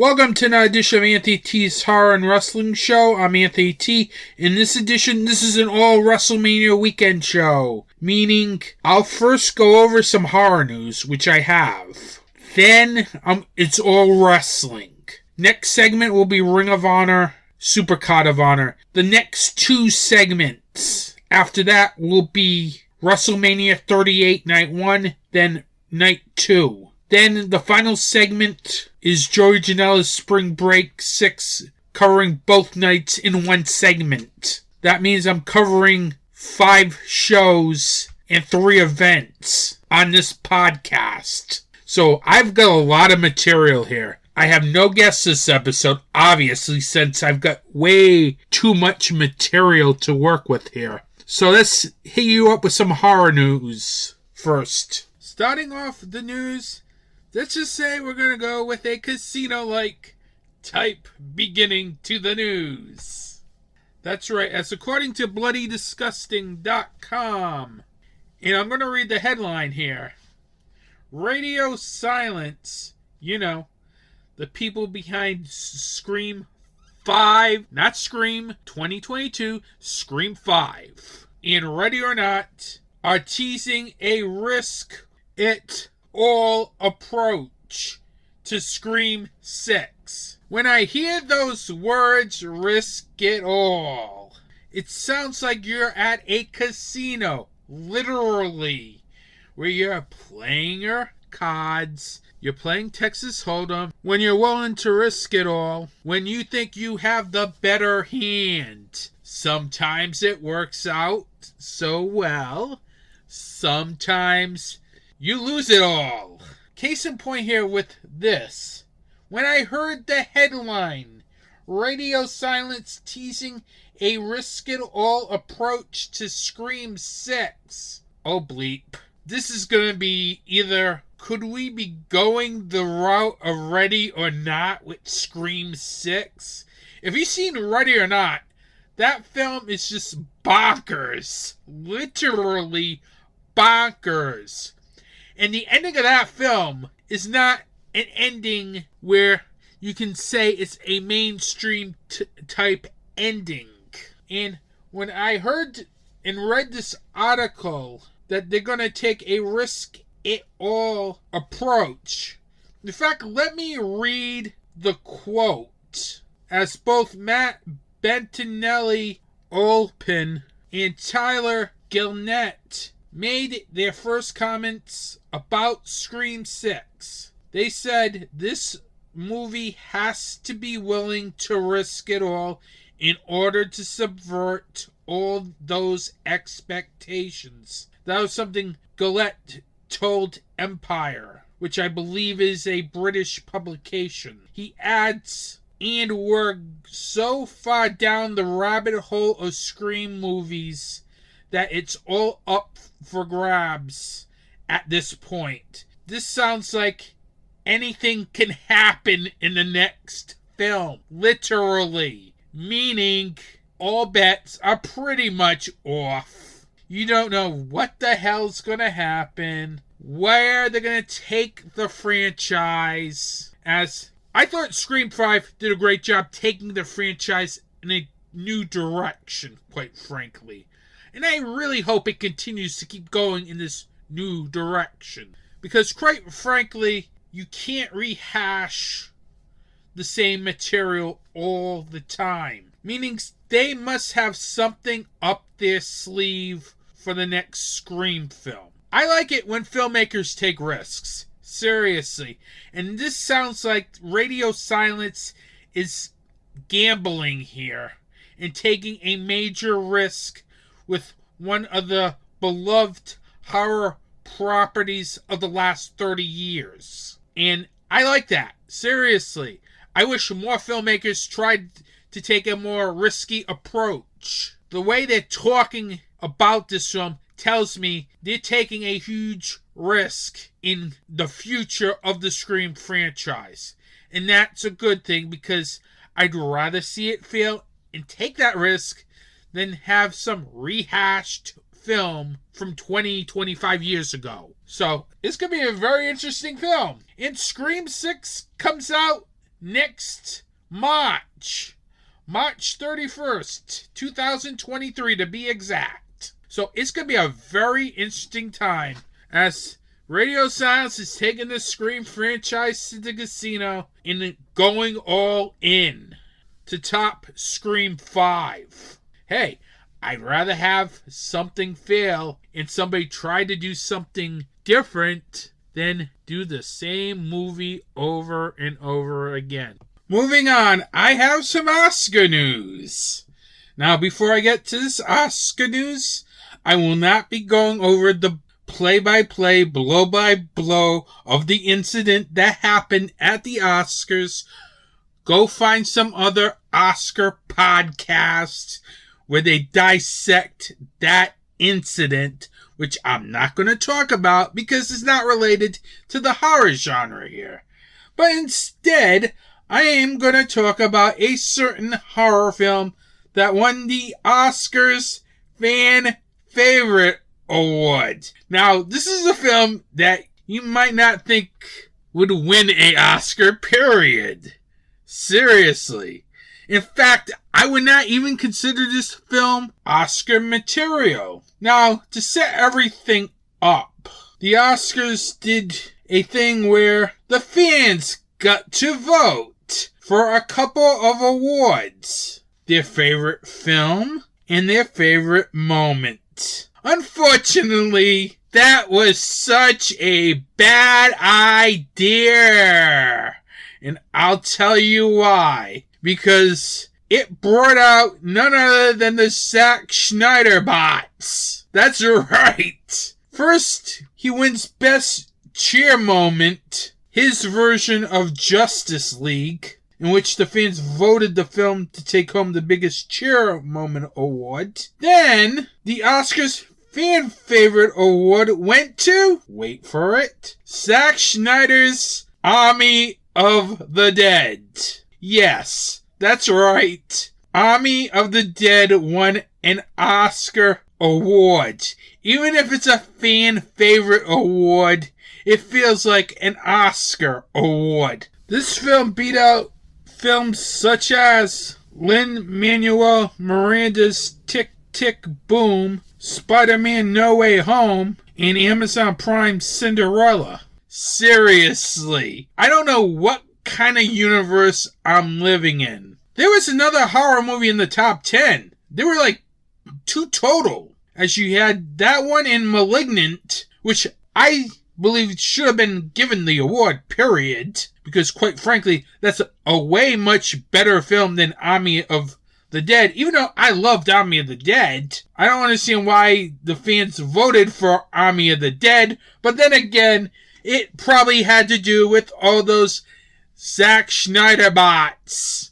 Welcome to another edition of Anthony T's Horror and Wrestling Show. I'm Anthony T. In this edition, this is an all Wrestlemania weekend show, meaning I'll first go over some horror news, which I have. Then, it's all wrestling. Next segment will be Ring of Honor, Supercard of Honor. The next two segments after that will be WrestleMania 38 Night 1, then Night 2. Then the final segment is Joey Janela's Spring Break 6, covering both nights in one segment. That means I'm covering 5 shows and 3 events on this podcast. So I've got a lot of material here. I have no guests this episode, obviously, since I've got way too much material to work with here. So let's hit you up with some horror news first. Starting off the news, let's just say we're going to go with a casino-like type beginning to the news. That's right, as according to BloodyDisgusting.com. And I'm going to read the headline here. Radio silence, the people behind Scream 5, not Scream 2022, Scream 5. And Ready or Not are teasing a risk it all approach to Scream 6. When I hear those words, risk it all, it sounds like you're at a casino, literally, where you're playing your cards, you're playing Texas Hold'em, when you're willing to risk it all, when you think you have the better hand. Sometimes it works out so well, sometimes you lose it all. Case in point here with this. When I heard the headline, Radio Silence teasing a risk-it-all approach to Scream 6. Oh bleep. This is going to be either, could we be going the route of Ready or Not with Scream 6? If you've seen Ready or Not, that film is just bonkers. Literally bonkers. And the ending of that film is not an ending where you can say it's a mainstream type ending. And when I heard and read this article that they're going to take a risk-it-all approach, in fact, let me read the quote. As both Matt Bettinelli-Olpin and Tyler Gillnett made their first comments about Scream 6. They said this movie has to be willing to risk it all in order to subvert all those expectations. That was something Gillette told Empire, which I believe is a British publication. He adds, and we're so far down the rabbit hole of Scream movies that it's all up for grabs at this point. This sounds like anything can happen in the next film. Literally. Meaning, all bets are pretty much off. You don't know what the hell's gonna happen, where they're gonna take the franchise. As I thought Scream 5 did a great job taking the franchise in a new direction, quite frankly. And I really hope it continues to keep going in this new direction. Because quite frankly, you can't rehash the same material all the time. Meaning they must have something up their sleeve for the next Scream film. I like it when filmmakers take risks. Seriously. And this sounds like Radio Silence is gambling here and taking a major risk with one of the beloved horror properties of the last 30 years. And I like that. Seriously. I wish more filmmakers tried to take a more risky approach. The way they're talking about this film tells me they're taking a huge risk in the future of the Scream franchise. And that's a good thing because I'd rather see it fail and take that risk than have some rehashed film from 25 years ago. So, it's going to be a very interesting film. And Scream 6 comes out next March 31st, 2023 to be exact. So it's going to be a very interesting time as Radio Silence is taking the Scream franchise to the casino and going all in to top Scream 5. Hey, I'd rather have something fail and somebody try to do something different than do the same movie over and over again. Moving on, I have some Oscar news. Now, before I get to this Oscar news, I will not be going over the play-by-play, blow-by-blow of the incident that happened at the Oscars. Go find some other Oscar podcasts where they dissect that incident, which I'm not going to talk about because it's not related to the horror genre here. But instead, I am going to talk about a certain horror film that won the Oscars Fan Favorite Award. Now, this is a film that you might not think would win an Oscar, period. Seriously. In fact, I would not even consider this film Oscar material. Now, to set everything up, the Oscars did a thing where the fans got to vote for a couple of awards. Their favorite film and their favorite moment. Unfortunately, that was such a bad idea. And I'll tell you why. Because it brought out none other than the Zack Snyder bots. That's right. First, he wins Best Cheer Moment, his version of Justice League, in which the fans voted the film to take home the Biggest Cheer Moment award. Then, the Oscars Fan Favorite Award went to, wait for it, Zack Snyder's Army of the Dead. Yes, that's right. Army of the Dead won an Oscar award. Even if it's a fan favorite award, it feels like an Oscar award. This film beat out films such as Lin-Manuel Miranda's Tick Tick Boom, Spider-Man No Way Home, and Amazon Prime's Cinderella. Seriously, I don't know what kind of universe I'm living in. There was another horror movie in the top 10. There were like 2 total. As you had that one in Malignant, which I believe should have been given the award, period. Because quite frankly, that's a way much better film than Army of the Dead. Even though I loved Army of the Dead, I don't understand why the fans voted for Army of the Dead. But then again, it probably had to do with all those Zack Snyder bots.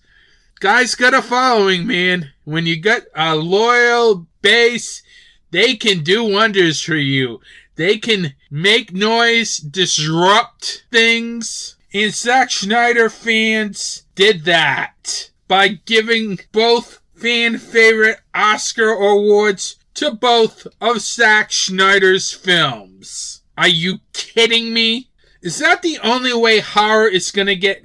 Guys got a following, man. When you got a loyal base, they can do wonders for you. They can make noise, disrupt things. And Zack Snyder fans did that by giving both fan favorite Oscar awards to both of Zack Snyder's films. Are you kidding me? Is that the only way horror is going to get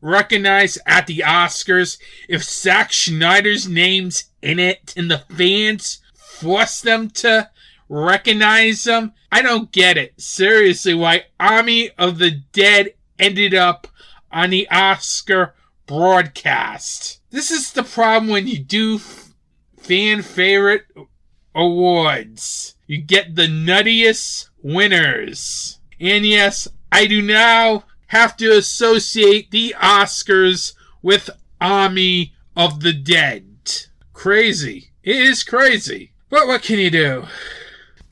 recognized at the Oscars? If Zack Snyder's name's in it and the fans force them to recognize them? I don't get it. Seriously, why Army of the Dead ended up on the Oscar broadcast. This is the problem when you do fan favorite awards. You get the nuttiest winners. And yes, I do now have to associate the Oscars with Army of the Dead. Crazy. It is crazy. But what can you do?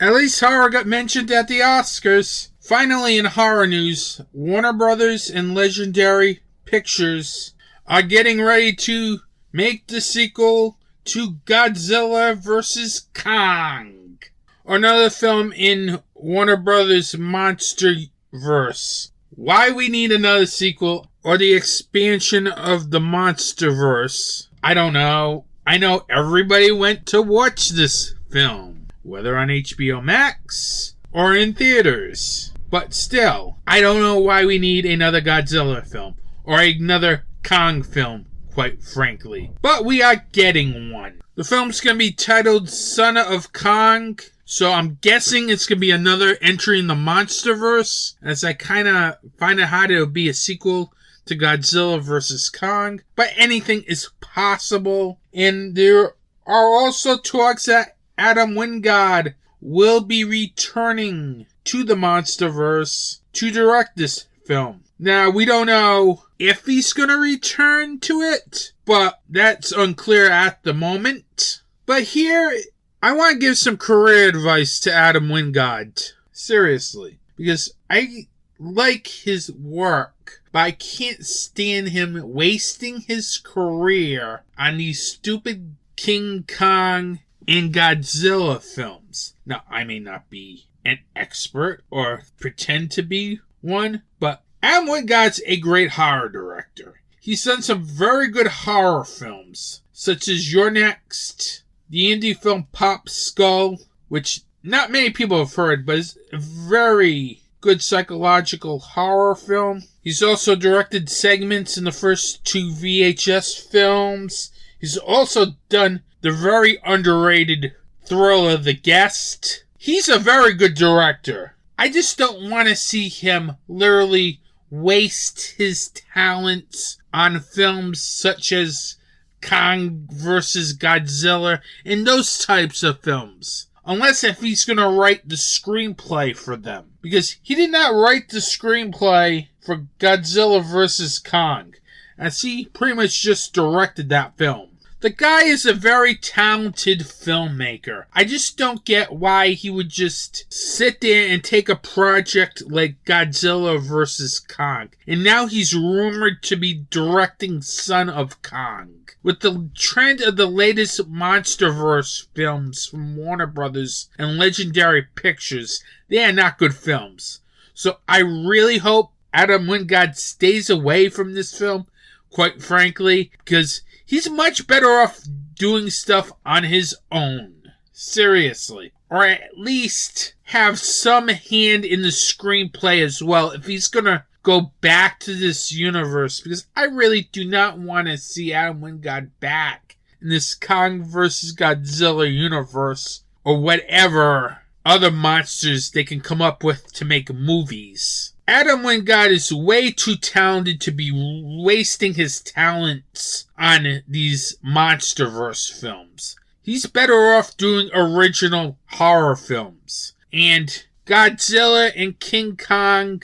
At least horror got mentioned at the Oscars. Finally, in horror news, Warner Brothers and Legendary Pictures are getting ready to make the sequel to Godzilla vs. Kong, another film in Warner Brothers Monsterverse. Why we need another sequel or the expansion of the Monsterverse, I don't know. I know everybody went to watch this film, whether on HBO Max or in theaters. But still, I don't know why we need another Godzilla film or another Kong film, quite frankly. But we are getting one. The film's going to be titled Son of Kong, so I'm guessing it's going to be another entry in the MonsterVerse, as I kind of find it hard it'll be a sequel to Godzilla vs. Kong. But anything is possible. And there are also talks that Adam Wingard will be returning to the MonsterVerse to direct this film. Now, we don't know if he's going to return to it, but that's unclear at the moment. But here, I want to give some career advice to Adam Wingard. Seriously. Because I like his work, but I can't stand him wasting his career on these stupid King Kong and Godzilla films. Now, I may not be an expert or pretend to be one, but Adam Wingard's a great horror director. He's done some very good horror films, such as You're Next, the indie film Pop Skull, which not many people have heard, but is a very good psychological horror film. He's also directed segments in the first 2 VHS films. He's also done the very underrated thriller The Guest. He's a very good director. I just don't want to see him literally waste his talents on films such as Kong vs. Godzilla and those types of films. Unless if he's going to write the screenplay for them. Because he did not write the screenplay for Godzilla vs. Kong, as he pretty much just directed that film. The guy is a very talented filmmaker. I just don't get why he would just sit there and take a project like Godzilla vs. Kong. And now he's rumored to be directing Son of Kong. With the trend of the latest MonsterVerse films from Warner Brothers and Legendary Pictures, they are not good films. So I really hope Adam Wingard stays away from this film, quite frankly, because he's much better off doing stuff on his own. Seriously. Or at least have some hand in the screenplay as well if he's gonna go back to this universe. Because I really do not want to see Adam Wingard back in this Kong vs. Godzilla universe. Or whatever other monsters they can come up with to make movies. Adam Wingard is way too talented to be wasting his talents on these MonsterVerse films. He's better off doing original horror films. And Godzilla and King Kong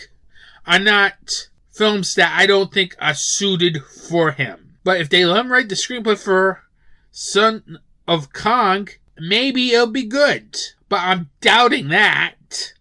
are not films that I don't think are suited for him. But if they let him write the screenplay for Son of Kong, maybe it'll be good. But I'm doubting that.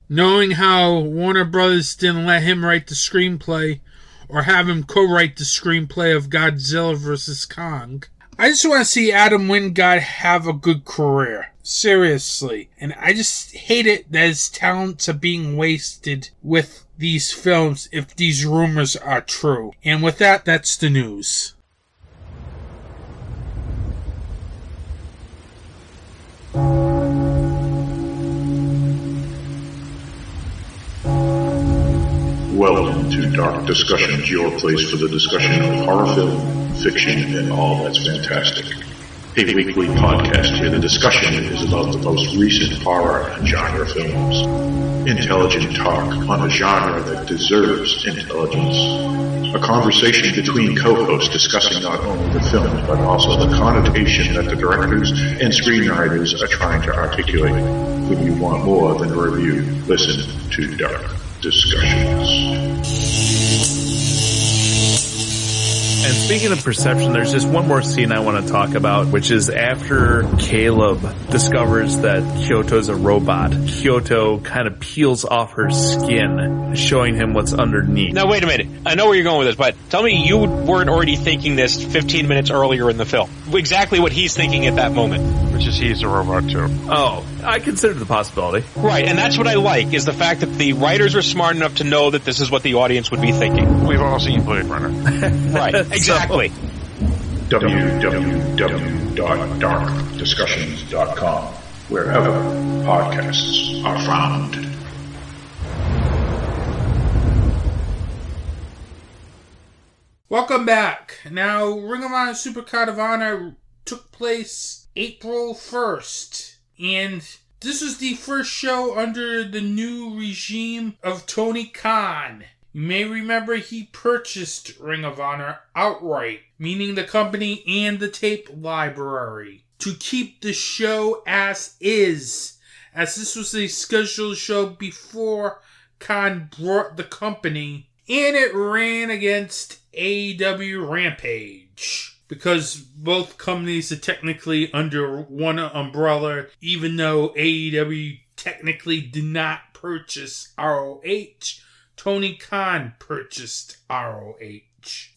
Knowing how Warner Brothers didn't let him write the screenplay or have him co-write the screenplay of Godzilla vs. Kong. I just want to see Adam Wingard have a good career. Seriously. And I just hate it that his talents are being wasted with these films if these rumors are true. And with that, that's the news. Welcome to Dark Discussions, your place for the discussion of horror film, fiction, and all that's fantastic. A weekly podcast where the discussion is about the most recent horror and genre films. Intelligent talk on a genre that deserves intelligence. A conversation between co-hosts discussing not only the film, but also the connotation that the directors and screenwriters are trying to articulate. When you want more than a review, listen to Dark Discussions. And speaking of perception, there's just one more scene I want to talk about, which is after Caleb discovers that Kyoto's a robot. Kyoto kind of peels off her skin, showing him what's underneath. Now, wait a minute. I know where you're going with this, but tell me you weren't already thinking this 15 minutes earlier in the film. Exactly what he's thinking at that moment. Which is he's a robot, too. Oh, I considered the possibility. Right, and that's what I like, is the fact that the writers were smart enough to know that this is what the audience would be thinking. We've all seen Blade Runner. Right, exactly. www.darkdiscussions.com, wherever podcasts are found. Welcome back. Now, Ring of Honor Supercard of Honor took place April 1st, and this was the first show under the new regime of Tony Khan. You may remember he purchased Ring of Honor outright, meaning the company and the tape library, to keep the show as is, as this was a scheduled show before Khan brought the company, and it ran against AEW Rampage, because both companies are technically under one umbrella, even though AEW technically did not purchase ROH. Tony Khan purchased ROH.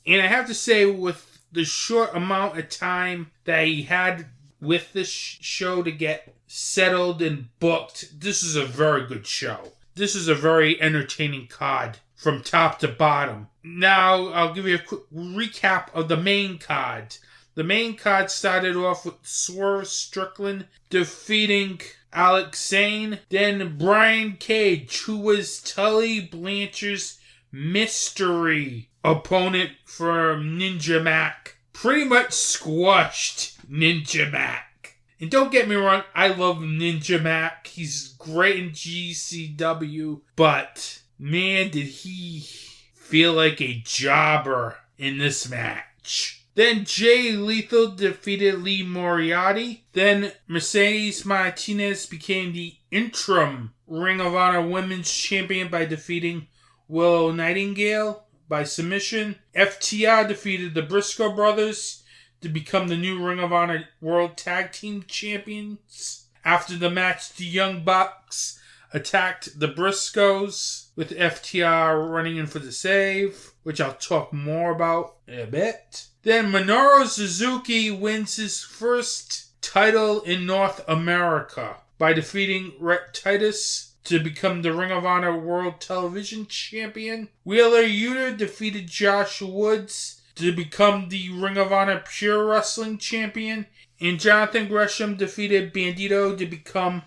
And I have to say, with the short amount of time that he had with this show to get settled and booked, this is a very good show. This is a very entertaining card from top to bottom. Now, I'll give you a quick recap of the main card. The main card started off with Swerve Strickland defeating Alex Zane. Then Brian Cage, who was Tully Blanchard's mystery opponent from Ninja Mac, pretty much squashed Ninja Mac. And don't get me wrong, I love Ninja Mac. He's great in GCW, but man, did he feel like a jobber in this match. Then Jay Lethal defeated Lee Moriarty. Then Mercedes Martinez became the interim Ring of Honor Women's Champion by defeating Willow Nightingale by submission. FTR defeated the Briscoe Brothers to become the new Ring of Honor World Tag Team Champions. After the match, the Young Bucks attacked the Briscoes, with FTR running in for the save, which I'll talk more about in a bit. Then Minoru Suzuki wins his first title in North America by defeating Rhett Titus to become the Ring of Honor World Television Champion. Wheeler Yuta defeated Josh Woods to become the Ring of Honor Pure Wrestling Champion. And Jonathan Gresham defeated Bandito to become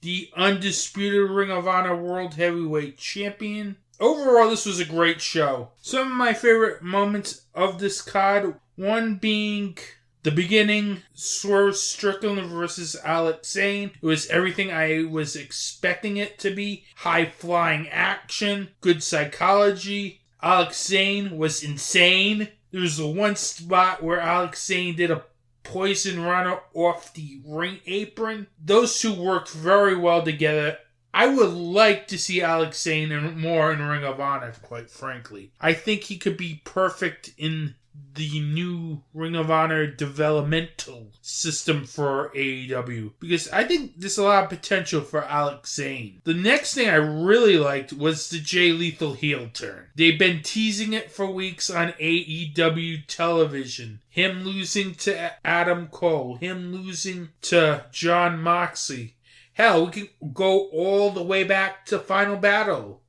the undisputed Ring of Honor World Heavyweight Champion. Overall, this was a great show. Some of my favorite moments of this card, one being the beginning, Swerve Strickland versus Alex Zane. It was everything I was expecting it to be. High-flying action, good psychology. Alex Zane was insane. There was the one spot where Alex Zane did a poison runner off the ring apron. Those two worked very well together. I would like to see Alex Zane more in Ring of Honor, quite frankly. I think he could be perfect in the new Ring of Honor developmental system for AEW, because I think there's a lot of potential for Alex Zane. The next thing I really liked was the Jay Lethal heel turn. They've been teasing it for weeks on AEW television. Him losing to Adam Cole, him losing to Jon Moxley. Hell, we can go all the way back to Final Battle,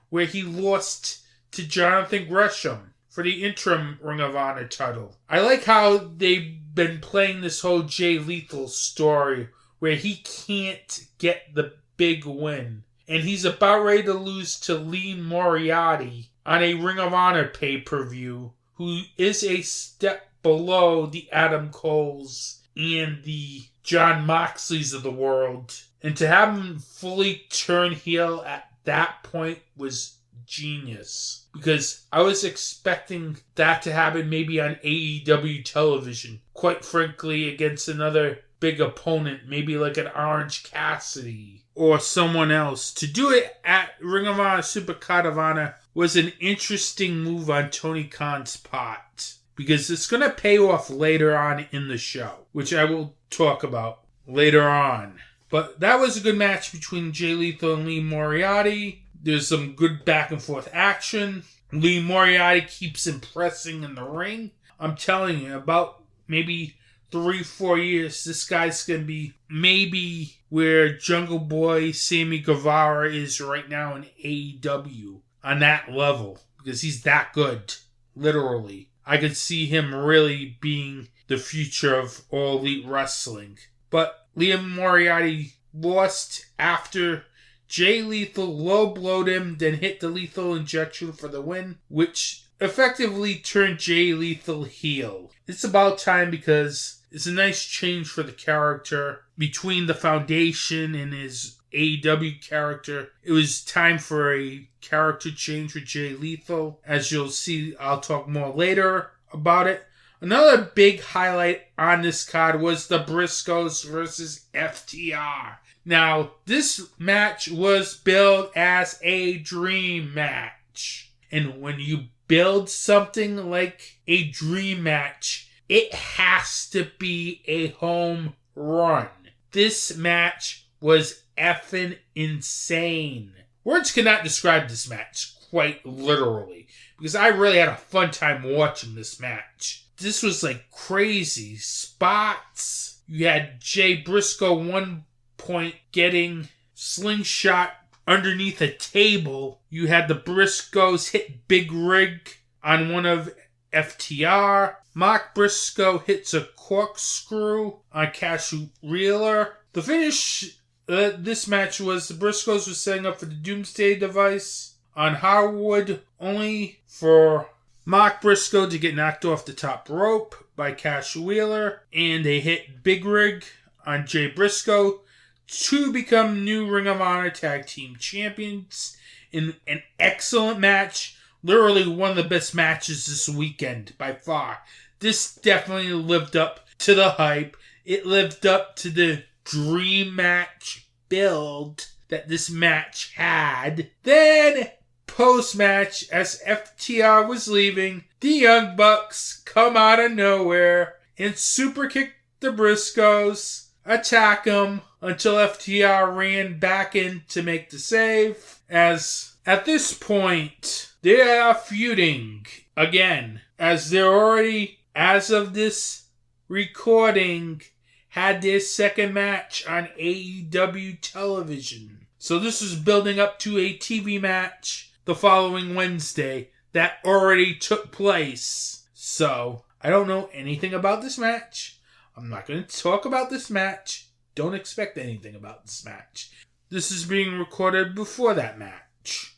where he lost to Jonathan Gresham for the interim Ring of Honor title. I like how they've been playing this whole Jay Lethal story, where he can't get the big win. And he's about ready to lose to Lee Moriarty on a Ring of Honor pay-per-view, who is a step below the Adam Coles and the Jon Moxleys of the world. And to have him fully turn heel at that point was genius. Because I was expecting that to happen maybe on AEW television. Quite frankly, against another big opponent, maybe like an Orange Cassidy or someone else. To do it at Ring of Honor Supercard of Honor was an interesting move on Tony Khan's part. Because it's going to pay off later on in the show, which I will talk about later on. But that was a good match between Jay Lethal and Lee Moriarty. There's some good back and forth action. Lee Moriarty keeps impressing in the ring. I'm telling you, about maybe 3-4 years, this guy's going to be maybe where Jungle Boy Sammy Guevara is right now in AEW. On that level. Because he's that good. Literally. I could see him really being the future of All Elite Wrestling. But Liam Moriarty lost after Jay Lethal low blowed him, then hit the lethal injection for the win, which effectively turned Jay Lethal heel. It's about time because it's a nice change for the character. Between the Foundation and his AEW character, it was time for a character change with Jay Lethal. As you'll see, I'll talk more later about it. Another big highlight on this card was the Briscoes versus FTR. Now, this match was billed as a dream match. And when you build something like a dream match, it has to be a home run. This match was effing insane. Words cannot describe this match, quite literally, because I really had a fun time watching this match. This was like crazy spots. You had Jay Briscoe one point getting slingshot underneath a table. You had the Briscoes hit Big Rig on one of FTR. Mark Briscoe hits a corkscrew on Cash Wheeler. The finish this match was the Briscoes were setting up for the Doomsday Device on Harwood, only for Mark Briscoe to get knocked off the top rope by Cash Wheeler, and they hit Big Rig on Jay Briscoe to become new Ring of Honor Tag Team Champions in an excellent match. Literally one of the best matches this weekend by far. This definitely lived up to the hype. It lived up to the dream match build that this match had. Then, post-match, as FTR was leaving, the Young Bucks come out of nowhere and super kick the Briscoes, attack them until FTR ran back in to make the save. As at this point, they are feuding again, as they're already, as of this recording, had their second match on AEW television. So this is building up to a TV match the following Wednesday that already took place. So, I don't know anything about this match. I'm not going to talk about this match. Don't expect anything about this match. This is being recorded before that match.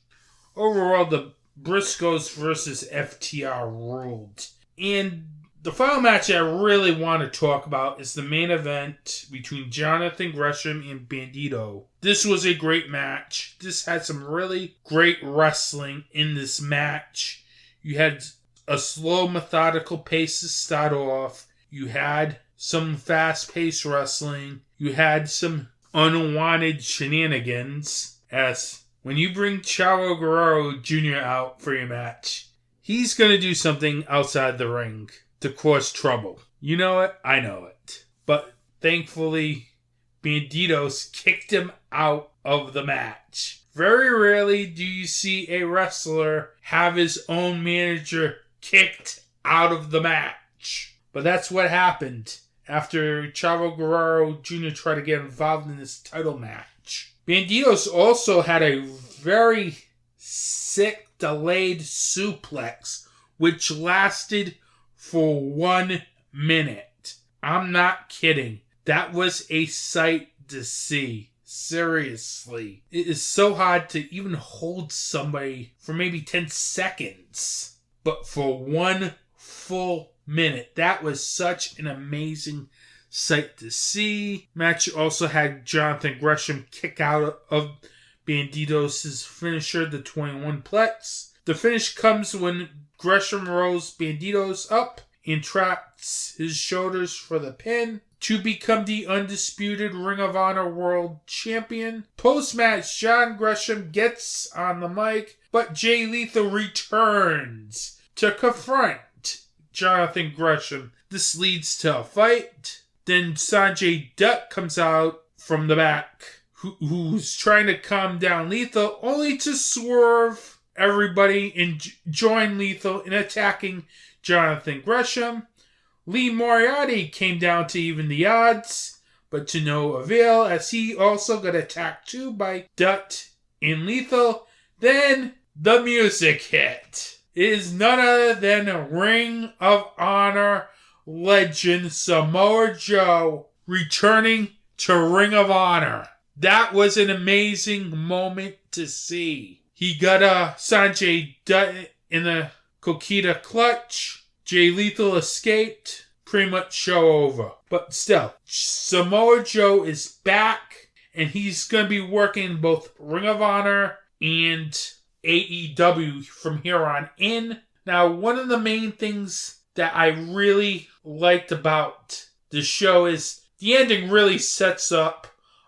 Overall, the Briscoes versus FTR ruled. And the final match I really want to talk about is the main event between Jonathan Gresham and Bandito. This was a great match. This had some really great wrestling in this match. You had a slow, methodical pace to start off. You had some fast-paced wrestling. You had some unwanted shenanigans. As when you bring Chavo Guerrero Jr. out for your match, he's going to do something outside the ring to cause trouble. You know it, I know it. But thankfully, Banditos kicked him out of the match. Very rarely do you see a wrestler have his own manager kicked out of the match. But that's what happened after Chavo Guerrero Jr. tried to get involved in this title match. Banditos also had a very sick delayed suplex, which lasted for 1 minute. I'm not kidding. That was a sight to see. Seriously. It is so hard to even hold somebody for maybe 10 seconds. But for 1 full minute. That was such an amazing sight to see. Match also had Jonathan Gresham kick out of Banditos' finisher, the 21 Plex. The finish comes when Gresham rolls Banditos up and traps his shoulders for the pin to become the undisputed Ring of Honor World Champion. Post-match, John Gresham gets on the mic, but Jay Lethal returns to confront Jonathan Gresham. This leads to a fight. Then Sanjay Dutt comes out from the back, who's trying to calm down Lethal, only to swerve everybody and join Lethal in attacking Jonathan Gresham. Lee Moriarty came down to even the odds, but to no avail, as he also got attacked too by Dutt and Lethal. Then the music hit. It is none other than Ring of Honor legend Samoa Joe returning to Ring of Honor. That was an amazing moment to see. He got Sanjay Dutt in the Coquina clutch. Jay Lethal escaped. Pretty much show over. But still, Samoa Joe is back, and he's going to be working both Ring of Honor and AEW from here on in. Now, one of the main things that I really liked about the show is the ending really sets up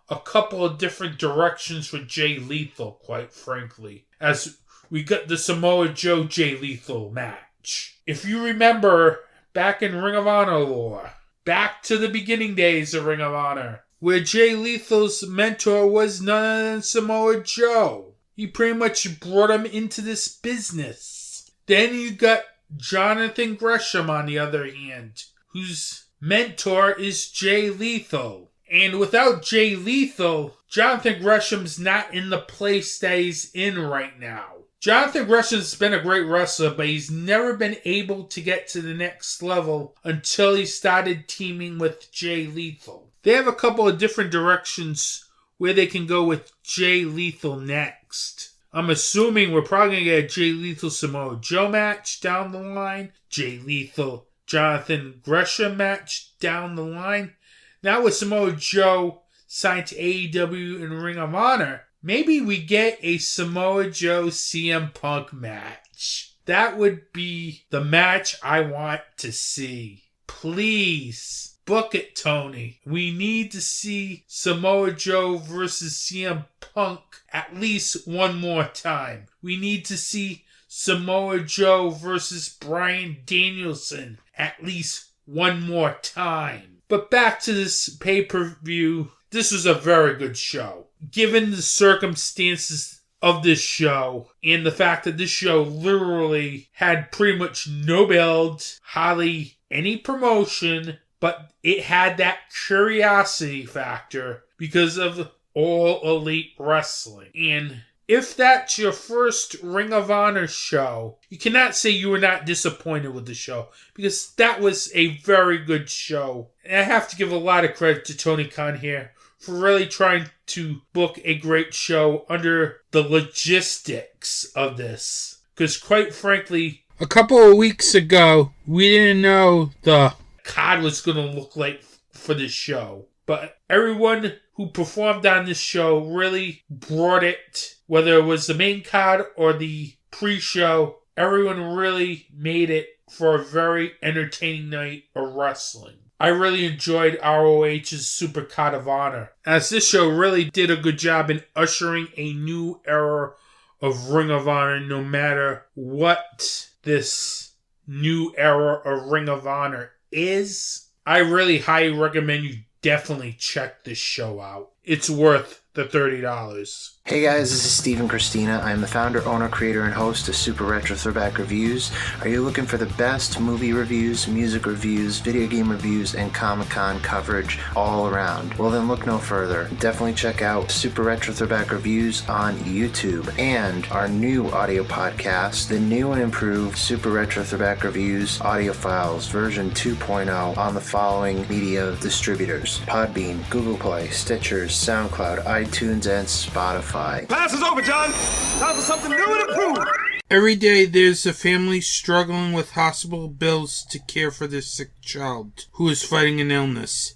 a couple of different directions for Jay Lethal, quite frankly, as we got the Samoa Joe Jay Lethal match. If you remember, back in Ring of Honor lore, back to the beginning days of Ring of Honor, where Jay Lethal's mentor was none other than Samoa Joe. He pretty much brought him into this business. Then you got Jonathan Gresham, on the other hand, whose mentor is Jay Lethal. And without Jay Lethal, Jonathan Gresham's not in the place that he's in right now. Jonathan Gresham's been a great wrestler, but he's never been able to get to the next level until he started teaming with Jay Lethal. They have a couple of different directions where they can go with Jay Lethal next. I'm assuming we're probably going to get a Jay Lethal Samoa Joe match down the line. Jay Lethal Jonathan Gresham match down the line. Now with Samoa Joe signed to AEW and Ring of Honor, maybe we get a Samoa Joe CM Punk match. That would be the match I want to see. Please. Book it, Tony. We need to see Samoa Joe versus CM Punk at least one more time. We need to see Samoa Joe versus Bryan Danielson at least one more time. But back to this pay-per-view. This was a very good show. Given the circumstances of this show and the fact that this show literally had pretty much no build, hardly any promotion, but it had that curiosity factor because of All Elite Wrestling. And if that's your first Ring of Honor show, you cannot say you were not disappointed with the show, because that was a very good show. And I have to give a lot of credit to Tony Khan here for really trying to book a great show under the logistics of this. Because quite frankly, a couple of weeks ago, we didn't know the card was going to look like for this show. But everyone who performed on this show really brought it, whether it was the main card or the pre-show. Everyone really made it for a very entertaining night of wrestling. I really enjoyed ROH's Supercard of Honor, as this show really did a good job in ushering a new era of Ring of Honor, no matter what this new era of Ring of Honor is. I really highly recommend you definitely check this show out. It's worth the $30. Hey guys, this is Steve and Christina. I'm the founder, owner, creator, and host of Super Retro Throwback Reviews. Are you looking for the best movie reviews, music reviews, video game reviews, and Comic-Con coverage all around? Well then look no further. Definitely check out Super Retro Throwback Reviews on YouTube and our new audio podcast, the new and improved Super Retro Throwback Reviews audio files version 2.0 on the following media distributors: Podbean, Google Play, Stitcher, SoundCloud, iTunes, and Spotify. Class is over, John. Time for something new and improved. Every day there's a family struggling with hospital bills to care for their sick child who is fighting an illness.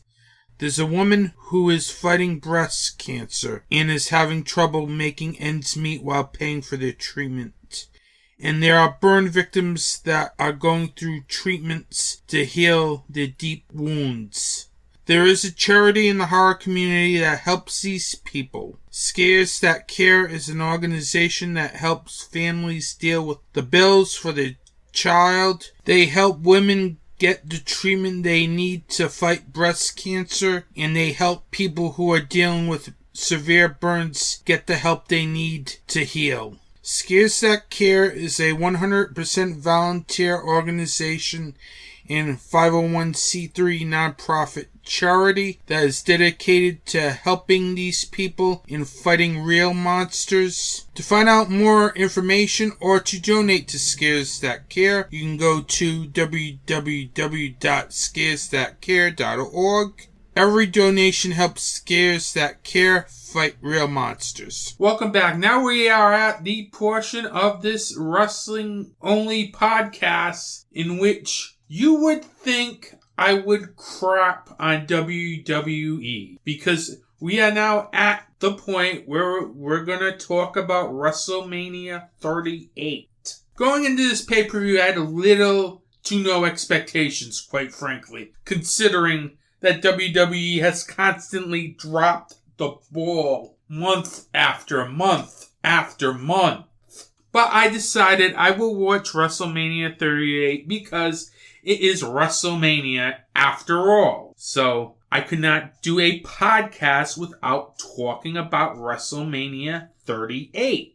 There's a woman who is fighting breast cancer and is having trouble making ends meet while paying for their treatment. And there are burn victims that are going through treatments to heal their deep wounds. There is a charity in the horror community that helps these people. Scares That Care is an organization that helps families deal with the bills for their child. They help women get the treatment they need to fight breast cancer, and they help people who are dealing with severe burns get the help they need to heal. Scares That Care is a 100% volunteer organization and 501c3 nonprofit charity that is dedicated to helping these people in fighting real monsters. To find out more information or to donate to Scares That Care, you can go to www.scaresthatcare.org. Every donation helps scares that care fight real monsters. Welcome back. Now we are at the portion of this wrestling-only podcast in which you would think I would crap on WWE, because we are now at the point where we're going to talk about WrestleMania 38. Going into this pay-per-view, I had little to no expectations, quite frankly, considering that WWE has constantly dropped the ball month after month after month. But I decided I will watch WrestleMania 38 because it is WrestleMania after all. So I could not do a podcast without talking about WrestleMania 38.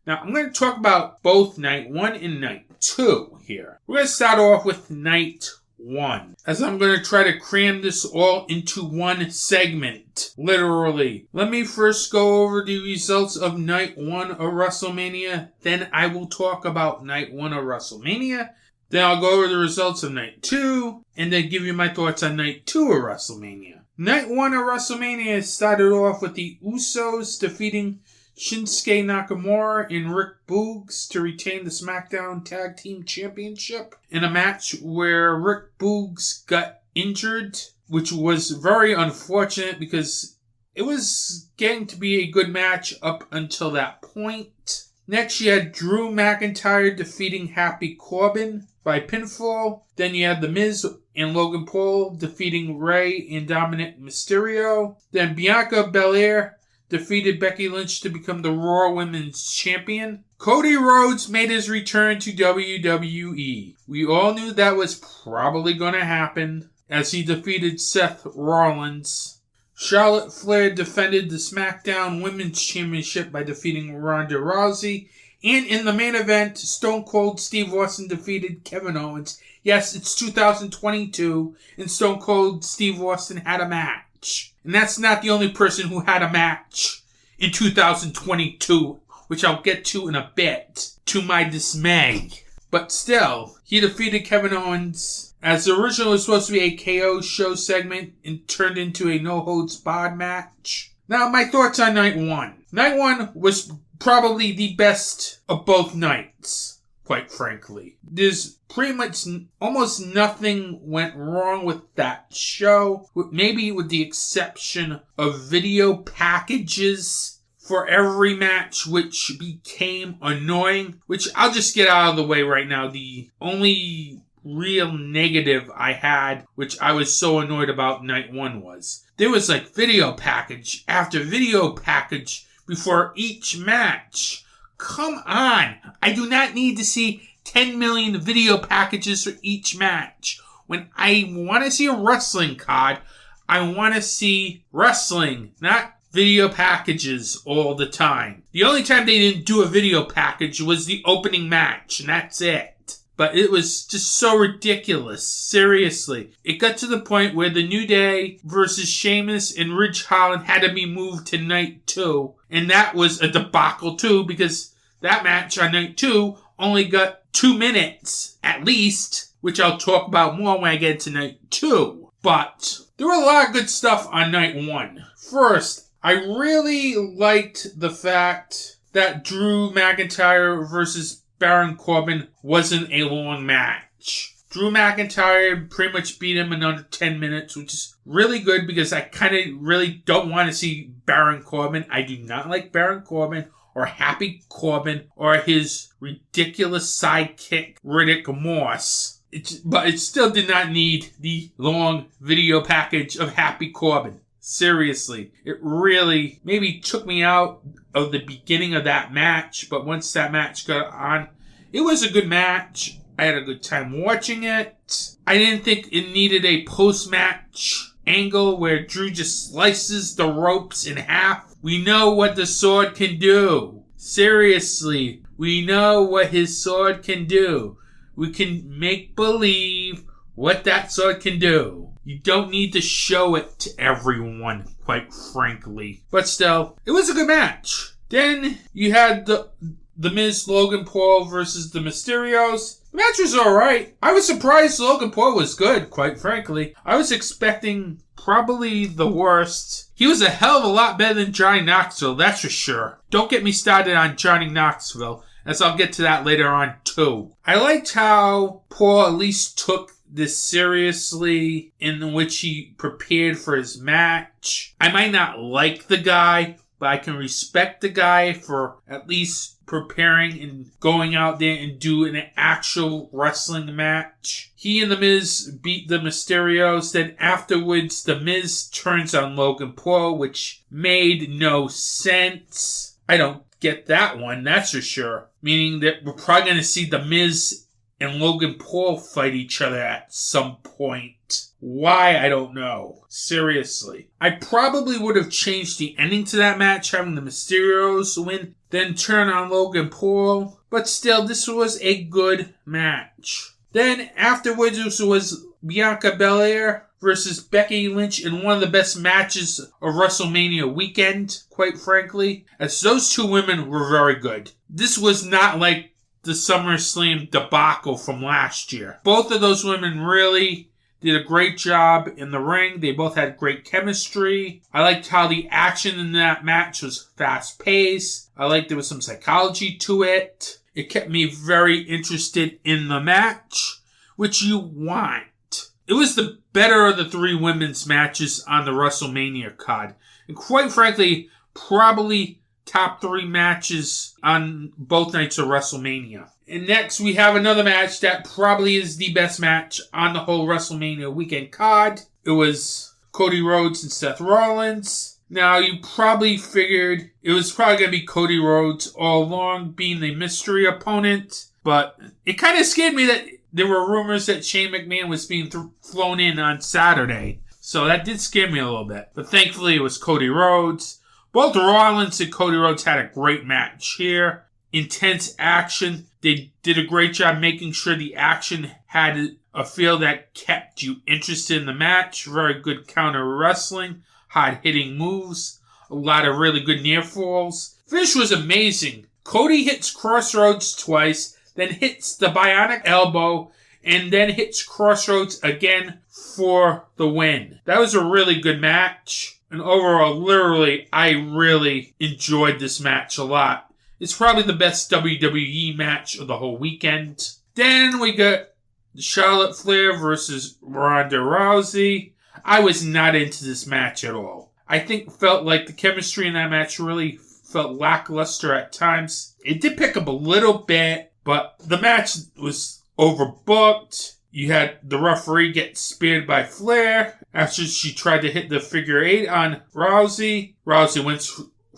Now I'm going to talk about both night 1 and night 2 here. We're going to start off with night 1, as I'm going to try to cram this all into one segment, literally. Let me first go over the results of night 1 of WrestleMania, then I will talk about night 1 of WrestleMania, then I'll go over the results of night 2, and then give you my thoughts on night 2 of WrestleMania. Night 1 of WrestleMania started off with the Usos defeating Shinsuke Nakamura and Rick Boogs to retain the SmackDown Tag Team Championship in a match where Rick Boogs got injured, which was very unfortunate because it was getting to be a good match up until that point. Next, you had Drew McIntyre defeating Happy Corbin by pinfall. Then you had The Miz and Logan Paul defeating Rey and Dominic Mysterio. Then Bianca Belair defeated Becky Lynch to become the Raw Women's Champion. Cody Rhodes made his return to WWE. We all knew that was probably going to happen as he defeated Seth Rollins. Charlotte Flair defended the SmackDown Women's Championship by defeating Ronda Rousey. And in the main event, Stone Cold Steve Austin defeated Kevin Owens. Yes, it's 2022, and Stone Cold Steve Austin had a match. And that's not the only person who had a match in 2022, which I'll get to in a bit, to my dismay. But still, he defeated Kevin Owens, as originally was supposed to be a KO show segment and turned into a no-holds-barred match. Now, my thoughts on night 1. Night 1 was probably the best of both nights, quite frankly. There's pretty much almost nothing went wrong with that show, maybe with the exception of video packages for every match, which became annoying, which I'll just get out of the way right now. The only real negative I had, which I was so annoyed about night 1, was there was like video package after video package before each match. Come on. I do not need to see 10 million video packages for each match. When I want to see a wrestling card, I want to see wrestling, not video packages all the time. The only time they didn't do a video package was the opening match, and that's it. But it was just so ridiculous. Seriously. It got to the point where the New Day versus Sheamus and Ridge Holland had to be moved to night 2. And that was a debacle too, because that match on night 2 only got 2 minutes at least, which I'll talk about more when I get to night 2. But there were a lot of good stuff on night 1. First, I really liked the fact that Drew McIntyre versus Baron Corbin wasn't a long match. Drew McIntyre pretty much beat him in under 10 minutes, which is really good because I kind of really don't want to see Baron Corbin. I do not like Baron Corbin or Happy Corbin or his ridiculous sidekick Riddick Moss. But it still did not need the long video package of Happy Corbin. Seriously, it really maybe took me out of the beginning of that match, but once that match got on, it was a good match. I had a good time watching it. I didn't think it needed a post-match angle where Drew just slices the ropes in half. We know what the sword can do. Seriously, we know what his sword can do. We can make believe what that sword can do. You don't need to show it to everyone, quite frankly. But still, it was a good match. Then you had the Miz, Logan Paul versus the Mysterios. The match was alright. I was surprised Logan Paul was good, quite frankly. I was expecting probably the worst. He was a hell of a lot better than Johnny Knoxville, that's for sure. Don't get me started on Johnny Knoxville, as I'll get to that later on too. I liked how Paul at least took this seriously, in which he prepared for his match. I might not like the guy, but I can respect the guy for at least preparing and going out there and do an actual wrestling match. He and The Miz beat the Mysterios. Then afterwards, The Miz turns on Logan Paul, which made no sense. I don't get that one, that's for sure. Meaning that we're probably going to see The Miz and Logan Paul fight each other at some point. Why? I don't know. Seriously. I probably would have changed the ending to that match, having the Mysterios win, then turn on Logan Paul. But still, this was a good match. Then afterwards, this was Bianca Belair versus Becky Lynch in one of the best matches of WrestleMania weekend, quite frankly, as those two women were very good. This was not like the SummerSlam debacle from last year. Both of those women really did a great job in the ring. They both had great chemistry. I liked how the action in that match was fast-paced. I liked there was some psychology to it. It kept me very interested in the match, which you want. It was the better of the three women's matches on the WrestleMania card. And quite frankly, probably top three matches on both nights of WrestleMania. And next we have another match that probably is the best match on the whole WrestleMania weekend card. It was Cody Rhodes and Seth Rollins. Now you probably figured it was probably going to be Cody Rhodes all along being the mystery opponent. But it kind of scared me that there were rumors that Shane McMahon was being flown in on Saturday. So that did scare me a little bit. But thankfully it was Cody Rhodes. Both Rollins and Cody Rhodes had a great match here. Intense action. They did a great job making sure the action had a feel that kept you interested in the match. Very good counter wrestling. Hard-hitting moves. A lot of really good near falls. Finish was amazing. Cody hits Crossroads twice, then hits the bionic elbow, and then hits Crossroads again for the win. That was a really good match. And overall, literally, I really enjoyed this match a lot. It's probably the best WWE match of the whole weekend. Then we got Charlotte Flair versus Ronda Rousey. I was not into this match at all. I felt like the chemistry in that match really felt lackluster at times. It did pick up a little bit, but the match was overbooked. You had the referee get speared by Flair after she tried to hit the figure 8 on Rousey. Rousey went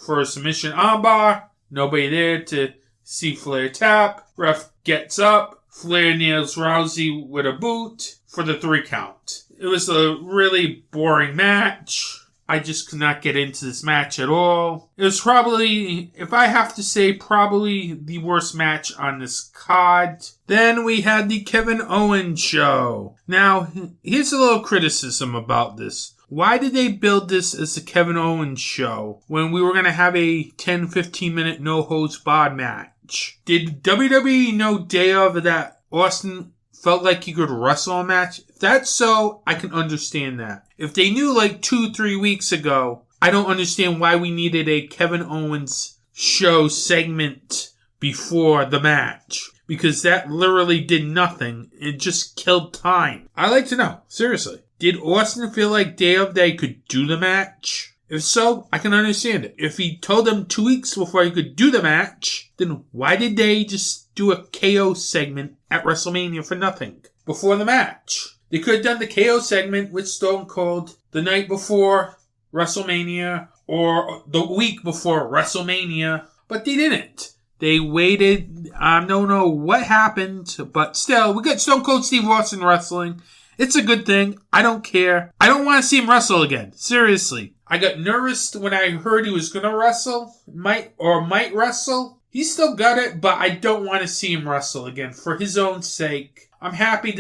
for a submission armbar. Nobody there to see Flair tap. Ref gets up. Flair nails Rousey with a boot for the 3 count. It was a really boring match. I just could not get into this match at all. It was probably, if I have to say, probably the worst match on this card. Then we had the Kevin Owens show. Now, here's a little criticism about this. Why did they build this as the Kevin Owens show when we were going to have a 10-15 minute no-holds-barred match? Did WWE know day of that Austin felt like he could wrestle a match? If that's so, I can understand that. If they knew like 2-3 weeks ago, I don't understand why we needed a Kevin Owens show segment before the match. Because that literally did nothing. It just killed time. I'd like to know, seriously. Did Austin feel like day of they could do the match? If so, I can understand it. If he told them 2 weeks before he could do the match, then why did they just do a KO segment at WrestleMania for nothing before the match? They could have done the KO segment with Stone Cold the night before WrestleMania or the week before WrestleMania, but they didn't. They waited. I don't know what happened, but still, we got Stone Cold Steve Austin wrestling. It's a good thing. I don't care. I don't want to see him wrestle again. Seriously. I got nervous when I heard he was going to wrestle. Might wrestle. He still got it, but I don't want to see him wrestle again for his own sake. I'm happy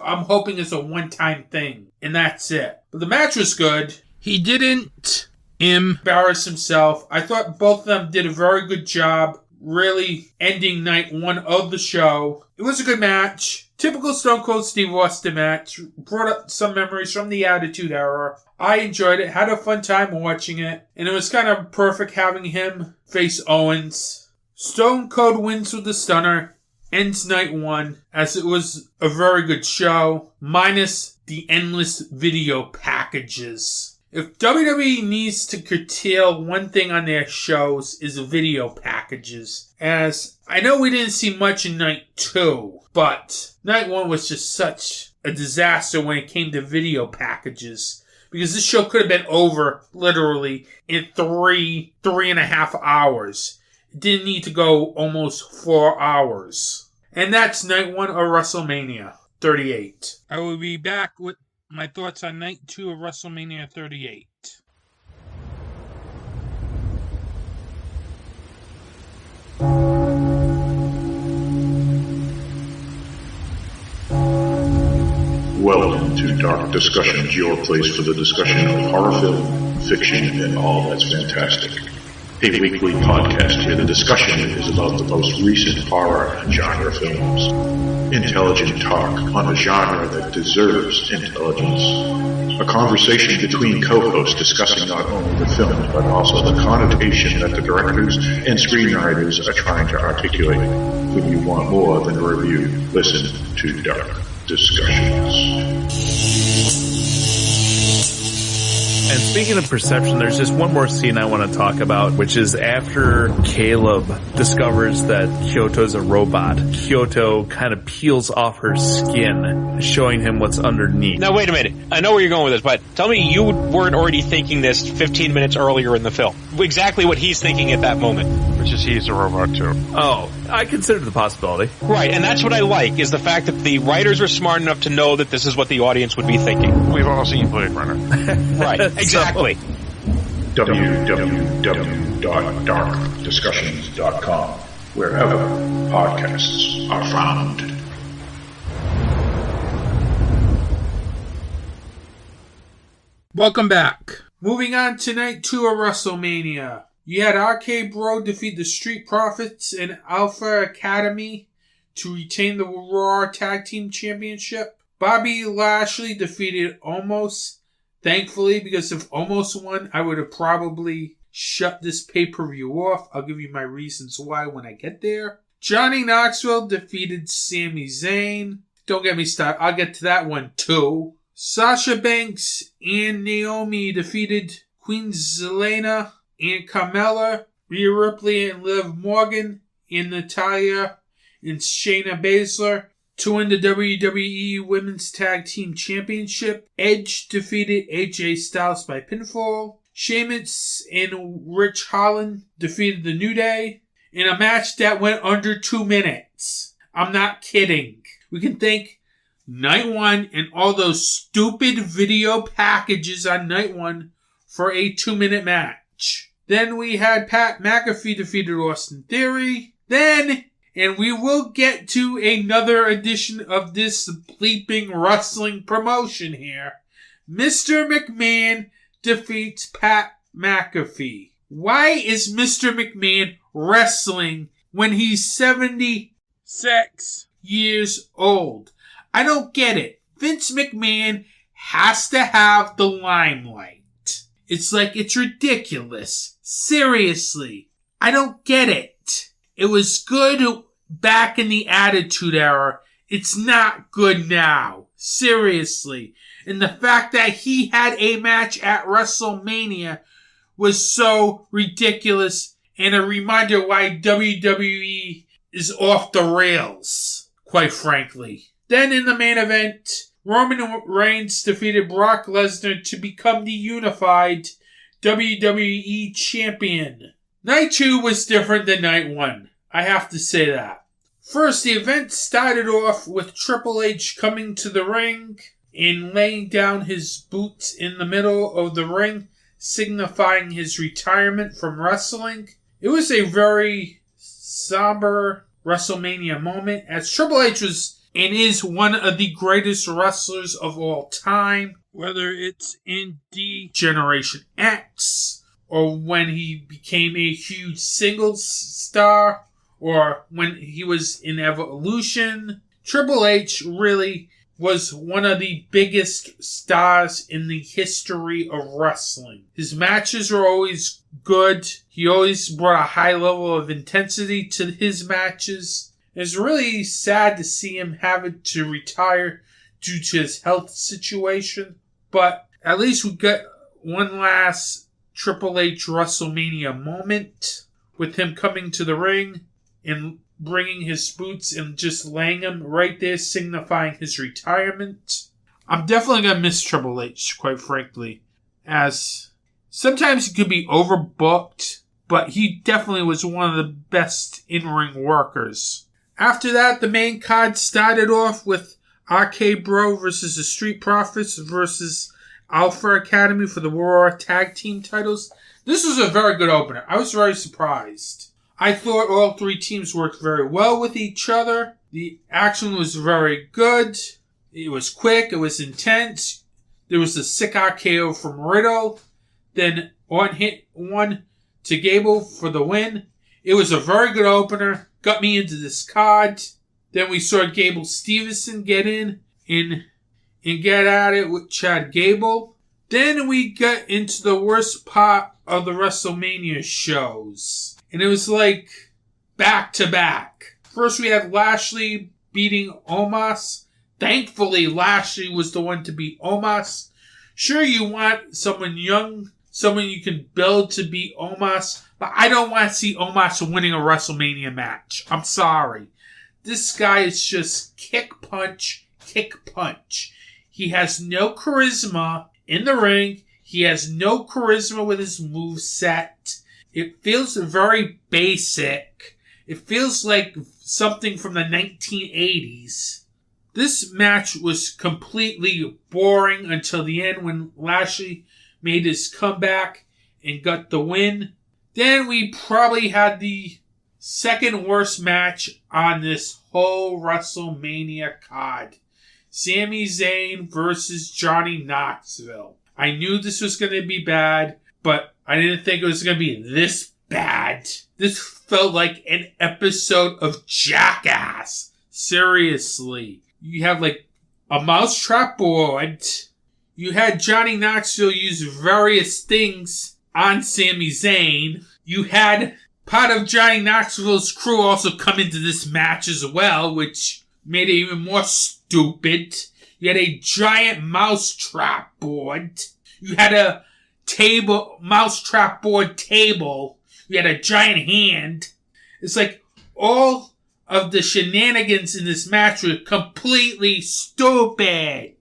I'm hoping it's a one-time thing. And that's it. But the match was good. He didn't embarrass himself. I thought both of them did a very good job really ending night one of the show. It was a good match. Typical Stone Cold Steve Austin match. Brought up some memories from the Attitude Era. I enjoyed it. Had a fun time watching it. And it was kind of perfect having him face Owens. Stone Cold wins with the stunner. Ends night one, as it was a very good show. Minus the endless video packages. If WWE needs to curtail one thing on their shows is video packages. As I know we didn't see much in night two, but night one was just such a disaster when it came to video packages. Because this show could have been over literally in three and a half hours. It didn't need to go almost 4 hours. And that's night one of WrestleMania 38. I will be back with my thoughts on night two of WrestleMania 38. Welcome to Dark Discussions, your place for the discussion of horror film, fiction, and all that's fantastic. A weekly podcast where the discussion is about the most recent horror and genre films. Intelligent talk on a genre that deserves intelligence. A conversation between co-hosts discussing not only the film, but also the connotation that the directors and screenwriters are trying to articulate. When you want more than a review, listen to Dark Discussions. And speaking of perception, there's just one more scene I want to talk about, which is after Caleb discovers that Kyoto's a robot. Kyoto kind of peels off her skin, showing him what's underneath. Now, wait a minute. I know where you're going with this, but tell me you weren't already thinking this 15 minutes earlier in the film. Exactly what he's thinking at that moment. Which is he's a robot too. Oh, I considered the possibility. Right, and that's what I like, is the fact that the writers were smart enough to know that this is what the audience would be thinking. We've all seen Blade Runner. Right, exactly. www.darkdiscussions.com, wherever podcasts are found. Welcome back. Moving on to night two of WrestleMania. You had RK Bro defeat the Street Profits and Alpha Academy to retain the Raw Tag Team Championship. Bobby Lashley defeated Omos, thankfully, because if Omos won, I would have probably shut this pay-per-view off. I'll give you my reasons why when I get there. Johnny Knoxville defeated Sami Zayn. Don't get me started. I'll get to that one too. Sasha Banks and Naomi defeated Queen Zelina and Carmella, Rhea Ripley and Liv Morgan, and Natalya and Shayna Baszler to win the WWE Women's Tag Team Championship. Edge defeated AJ Styles by pinfall. Sheamus and Rich Holland defeated the New Day in a match that went under 2 minutes. I'm not kidding. We can thank night one and all those stupid video packages on night one for a 2-minute match. Then we had Pat McAfee defeated Austin Theory. Then, and we will get to another edition of this bleeping wrestling promotion here, Mr. McMahon defeats Pat McAfee. Why is Mr. McMahon wrestling when he's 76 years old? I don't get it. Vince McMahon has to have the limelight. It's like, it's ridiculous. Seriously. I don't get it. It was good back in the Attitude Era. It's not good now. Seriously. And the fact that he had a match at WrestleMania was so ridiculous and a reminder why WWE is off the rails, quite frankly. Then in the main event, Roman Reigns defeated Brock Lesnar to become the unified WWE Champion. Night 2 was different than Night 1. I have to say that. First, the event started off with Triple H coming to the ring and laying down his boots in the middle of the ring, signifying his retirement from wrestling. It was a very somber WrestleMania moment, as Triple H was and is one of the greatest wrestlers of all time, whether it's in Generation X or when he became a huge singles star or when he was in Evolution. Triple H really was one of the biggest stars in the history of wrestling. His matches were always good. He always brought a high level of intensity to his matches. It's really sad to see him having to retire due to his health situation. But at least we got one last Triple H WrestleMania moment with him coming to the ring and bringing his boots and just laying him right there, signifying his retirement. I'm definitely going to miss Triple H, quite frankly, as sometimes he could be overbooked, but he definitely was one of the best in-ring workers. After that, the main card started off with RK Bro versus the Street Profits versus Alpha Academy for the Raw Tag Team titles. This was a very good opener. I was very surprised. I thought all three teams worked very well with each other. The action was very good. It was quick. It was intense. There was a sick RKO from Riddle. Then on hit one to Gable for the win. It was a very good opener. Got me into this card. Then we saw Gable Stevenson get in and get at it with Chad Gable. Then we got into the worst part of the WrestleMania shows. And it was like back to back. First we had Lashley beating Omos. Thankfully, Lashley was the one to beat Omos. Sure, you want someone young, someone you can build to beat Omos, but I don't want to see Omos winning a WrestleMania match. I'm sorry. This guy is just kick, punch, kick, punch. He has no charisma in the ring. He has no charisma with his moveset. It feels very basic. It feels like something from the 1980s. This match was completely boring until the end when Lashley made his comeback and got the win. Then we probably had the second worst match on this whole WrestleMania card. Sami Zayn versus Johnny Knoxville. I knew this was going to be bad, but I didn't think it was going to be this bad. This felt like an episode of Jackass. Seriously. You have like a mousetrap board. You had Johnny Knoxville use various things on Sami Zayn. You had part of Johnny Knoxville's crew also come into this match as well, which made it even more stupid. You had a giant mousetrap board. You had a mousetrap board table. You had a giant hand. It's like all of the shenanigans in this match were completely stupid.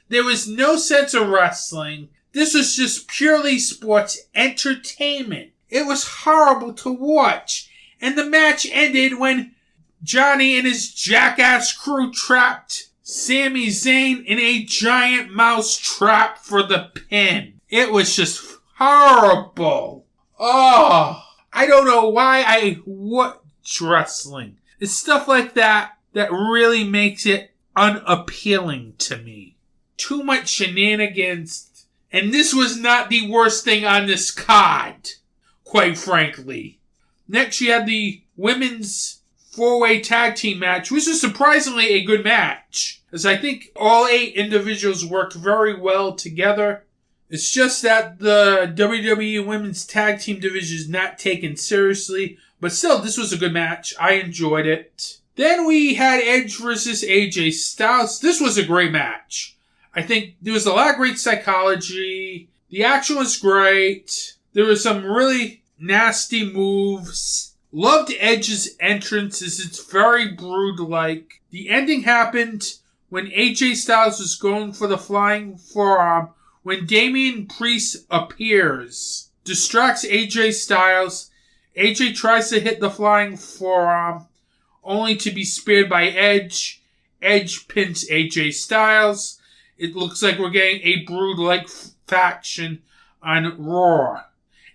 There was no sense of wrestling. This was just purely sports entertainment. It was horrible to watch. And the match ended when Johnny and his jackass crew trapped Sami Zayn in a giant mouse trap for the pin. It was just horrible. Oh, I don't know why I watch wrestling. It's stuff like that that really makes it unappealing to me. Too much shenanigans. And this was not the worst thing on this card, quite frankly. Next, you had the women's four-way tag team match, which was surprisingly a good match, as I think all 8 individuals worked very well together. It's just that the WWE Women's Tag Team division is not taken seriously, but still, this was a good match. I enjoyed it. Then we had Edge versus AJ Styles. This was a great match. I think there was a lot of great psychology. The action was great. There were some really nasty moves. Loved Edge's entrance as it's very Brood-like. The ending happened when AJ Styles was going for the flying forearm when Damian Priest appears. Distracts AJ Styles. AJ tries to hit the flying forearm only to be speared by Edge. Edge pins AJ Styles. It looks like we're getting a Brood-like faction on Raw.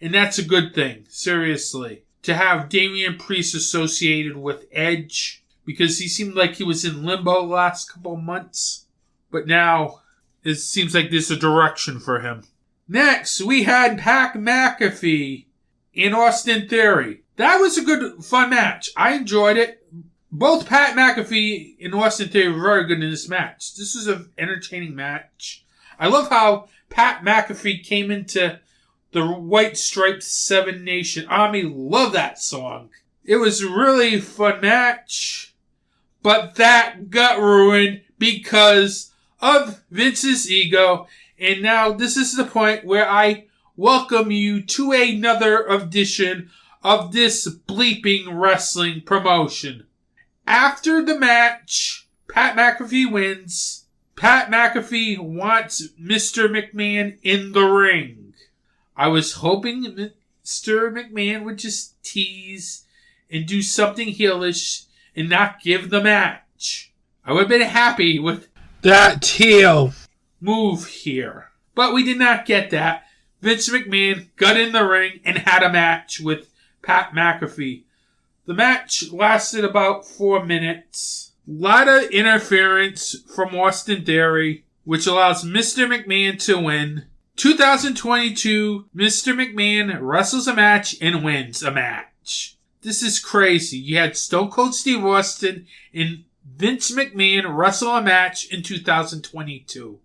And that's a good thing, seriously. To have Damian Priest associated with Edge, because he seemed like he was in limbo the last couple months. But now, it seems like there's a direction for him. Next, we had Pat McAfee in Austin Theory. That was a good, fun match. I enjoyed it. Both Pat McAfee and Austin Theory were very good in this match. This was an entertaining match. I love how Pat McAfee came into the White Striped Seven Nation Army. Love that song. It was a really fun match. But that got ruined because of Vince's ego. And now this is the point where I welcome you to another edition of this bleeping wrestling promotion. After the match, Pat McAfee wins. Pat McAfee wants Mr. McMahon in the ring. I was hoping Mr. McMahon would just tease and do something heelish and not give the match. I would have been happy with that heel move here. But we did not get that. Vince McMahon got in the ring and had a match with Pat McAfee. The match lasted about 4 minutes. A lot of interference from Austin Theory, which allows Mr. McMahon to win. 2022, Mr. McMahon wrestles a match and wins a match. This is crazy. You had Stone Cold Steve Austin and Vince McMahon wrestle a match in 2022.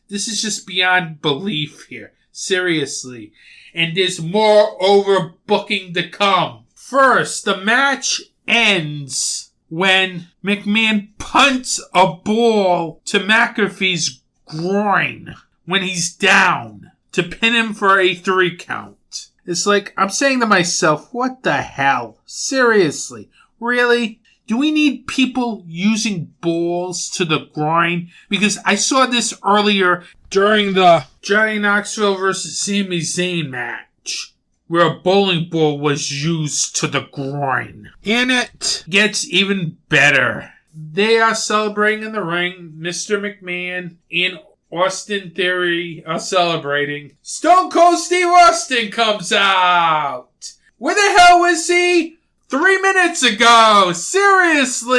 This is just beyond belief here. Seriously. And there's more overbooking to come. First, the match ends when McMahon punts a ball to McAfee's groin when he's down to pin him for a 3 count. It's like, I'm saying to myself, what the hell? Seriously? Really? Do we need people using balls to the groin? Because I saw this earlier during the Johnny Knoxville versus Sami Zayn match, where a bowling ball was used to the groin. And it gets even better. They are celebrating in the ring. Mr. McMahon and Austin Theory are celebrating. Stone Cold Steve Austin comes out. Where the hell was he 3 minutes ago? Seriously.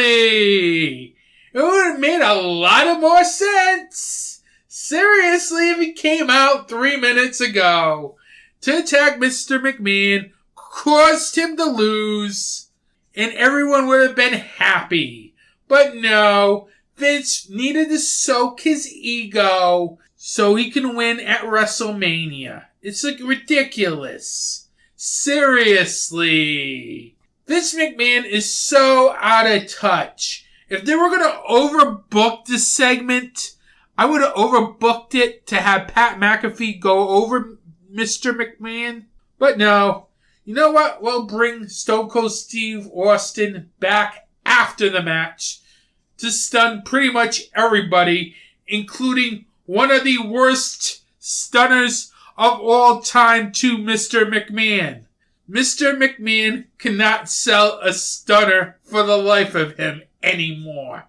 It would have made a lot of more sense. Seriously, if he came out 3 minutes ago to attack Mr. McMahon, caused him to lose, and everyone would have been happy. But no, Vince needed to soak his ego so he can win at WrestleMania. It's like ridiculous. Seriously. Vince McMahon is so out of touch. If they were going to overbook this segment, I would have overbooked it to have Pat McAfee go over Mr. McMahon. But no. You know what? We'll bring Stone Cold Steve Austin back after the match to stun pretty much everybody, including one of the worst stunners of all time to Mr. McMahon. Mr. McMahon cannot sell a stunner for the life of him anymore.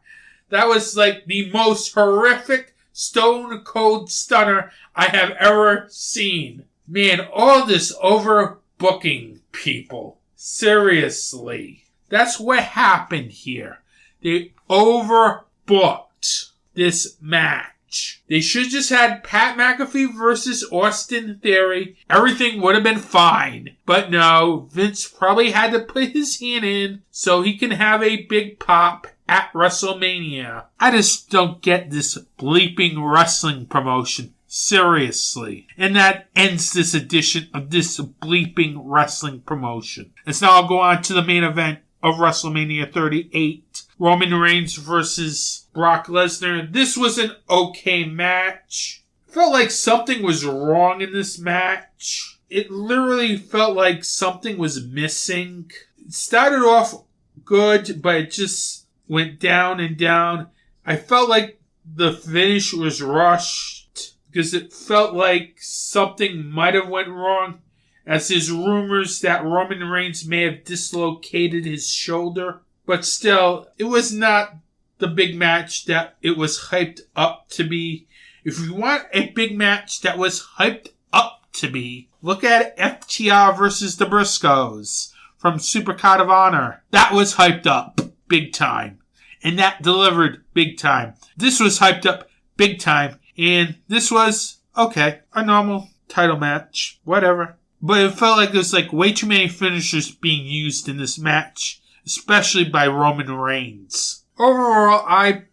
That was like the most horrific Stone Cold stunner I have ever seen. Man, all this overbooking, people. Seriously. That's what happened here. They overbooked this match. They should have just had Pat McAfee versus Austin Theory. Everything would have been fine. But no, Vince probably had to put his hand in so he can have a big pop at WrestleMania. I just don't get this bleeping wrestling promotion. Seriously. And that ends this edition of this bleeping wrestling promotion. And so now I'll go on to the main event of WrestleMania 38. Roman Reigns versus Brock Lesnar. This was an okay match. Felt like something was wrong in this match. It literally felt like something was missing. It started off good, but it just went down and down. I felt like the finish was rushed because it felt like something might have went wrong, as there's rumors that Roman Reigns may have dislocated his shoulder. But still, it was not the big match that it was hyped up to be. If you want a big match that was hyped up to be, look at FTR versus the Briscoes from Supercard of Honor. That was hyped up big time. And that delivered big time. This was hyped up big time. And this was, okay, a normal title match. Whatever. but it felt like there's like way too many finishers being used in this match, especially by Roman Reigns. Overall, I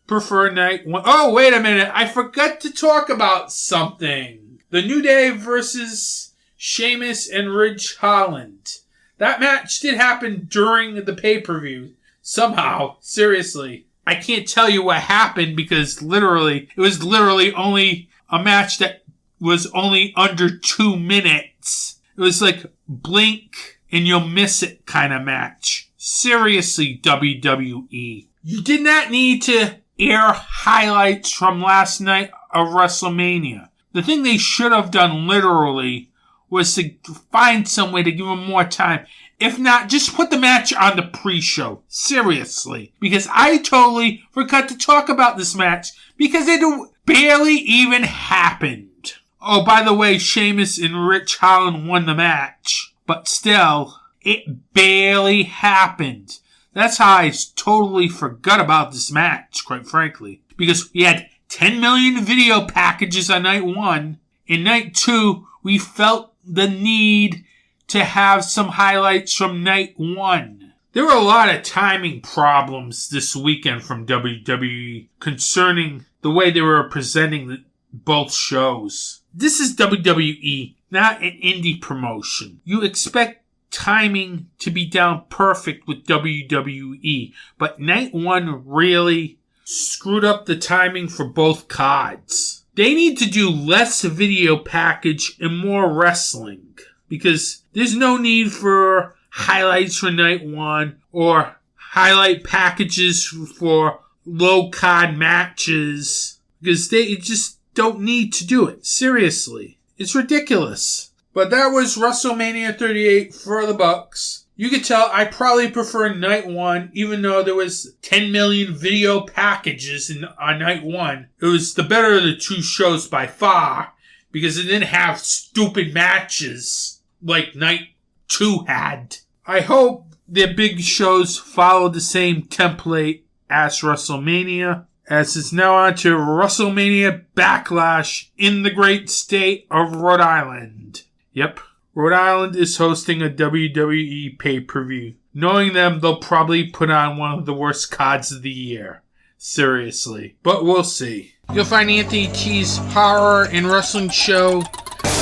prefer night one. Oh, wait a minute. I forgot to talk about something. The New Day versus Sheamus and Ridge Holland. That match did happen during the pay-per-view. Somehow. Seriously. I can't tell you what happened because it was literally only a match that was only under 2 minutes. It was like blink and you'll miss it kind of match. Seriously, WWE. You did not need to air highlights from last night of WrestleMania. The thing they should have done literally was to find some way to give them more time. If not, just put the match on the pre-show. Seriously. Because I totally forgot to talk about this match because it barely even happened. Oh, by the way, Sheamus and Ridge Holland won the match. But still, it barely happened. That's how I totally forgot about this match, quite frankly. Because we had 10 million video packages on night 1. In night 2, we felt the need to have some highlights from night 1. There were a lot of timing problems this weekend from WWE concerning the way they were presenting both shows. This is WWE, not an indie promotion. You expect timing to be down perfect with WWE, but night 1 really screwed up the timing for both cards. They need to do less video package and more wrestling because there's no need for highlights for night 1 or highlight packages for low card matches because they just don't need to do it. Seriously. It's ridiculous. But that was WrestleMania 38 for the Bucks. You could tell I probably prefer night 1, even though there was 10 million video packages on night 1. It was the better of the two shows by far, because it didn't have stupid matches like night 2 had. I hope their big shows follow the same template as WrestleMania, as it's now on to WrestleMania Backlash in the great state of Rhode Island. Yep. Rhode Island is hosting a WWE pay-per-view. Knowing them, they'll probably put on one of the worst cards of the year. Seriously. But we'll see. You'll find Anthony T's Horror and Wrestling Show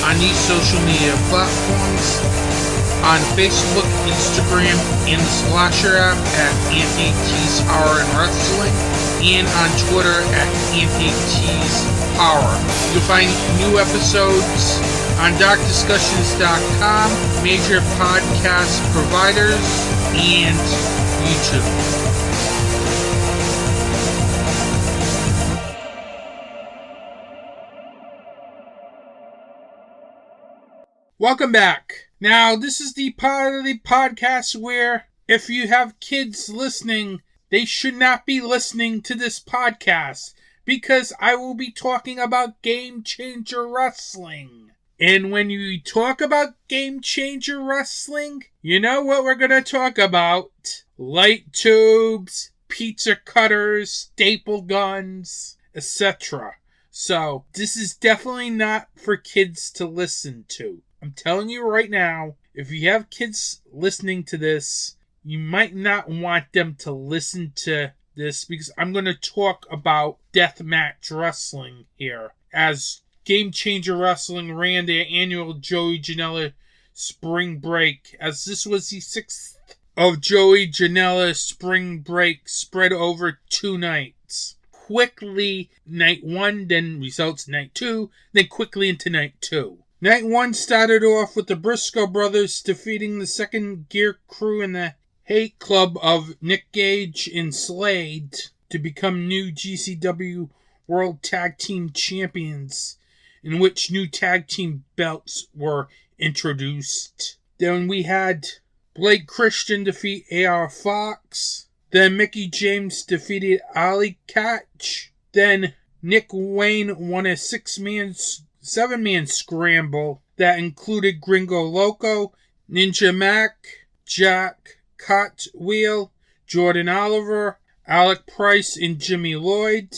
on these social media platforms. On Facebook, Instagram, and the Slasher app at Anthony T's Horror and Wrestling. And on Twitter at Anthony T's Horror. You'll find new episodes on darkdiscussions.com, major podcast providers, and YouTube. Welcome back. Now, this is the part of the podcast where if you have kids listening, they should not be listening to this podcast because I will be talking about Game Changer Wrestling. And when you talk about Game Changer Wrestling, you know what we're going to talk about. Light tubes, pizza cutters, staple guns, etc. So, this is definitely not for kids to listen to. I'm telling you right now, if you have kids listening to this, you might not want them to listen to this because I'm going to talk about deathmatch wrestling here as Game Changer Wrestling ran their annual Joey Janela Spring Break, as this was the 6th of Joey Janela Spring Break spread over 2 nights. Quickly, night 1, then results night 2, then quickly into night 2. Night 1 started off with the Briscoe brothers defeating the Second Gear Crew and the Hate Club of Nick Gage and Slade to become new GCW World Tag Team Champions, in which new tag team belts were introduced. Then we had Blake Christian defeat AR Fox. Then Mickey James defeated Ali Catch. Then Nick Wayne won a 7-man scramble that included Gringo Loco, Ninja Mac, Jack Cotwheel, Jordan Oliver, Alec Price, and Jimmy Lloyd.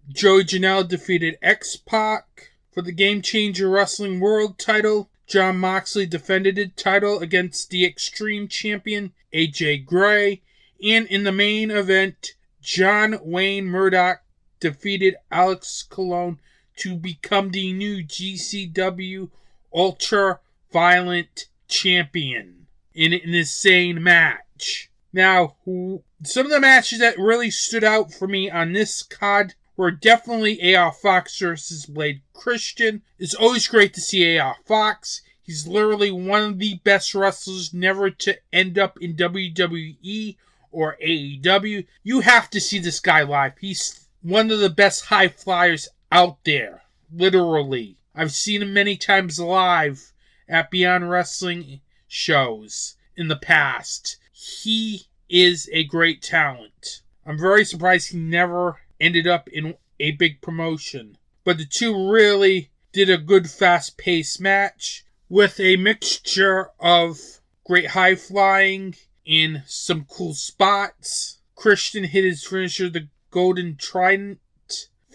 Joey Janela defeated X-Pac. For the Game Changer Wrestling World title, Jon Moxley defended the title against the Extreme Champion AJ Gray. And in the main event, John Wayne Murdoch defeated Alex Colon to become the new GCW Ultra Violent Champion in an insane match. Now, some of the matches that really stood out for me on this card were definitely AR Fox versus Blade Christian. It's always great to see AR Fox. He's literally one of the best wrestlers never to end up in WWE or AEW. You have to see this guy live. He's one of the best high flyers out there. Literally. I've seen him many times live at Beyond Wrestling shows in the past. He is a great talent. I'm very surprised he never ended up in a big promotion. But the two really did a good fast-paced match with a mixture of great high flying and some cool spots. Christian hit his finisher, the Golden Trident,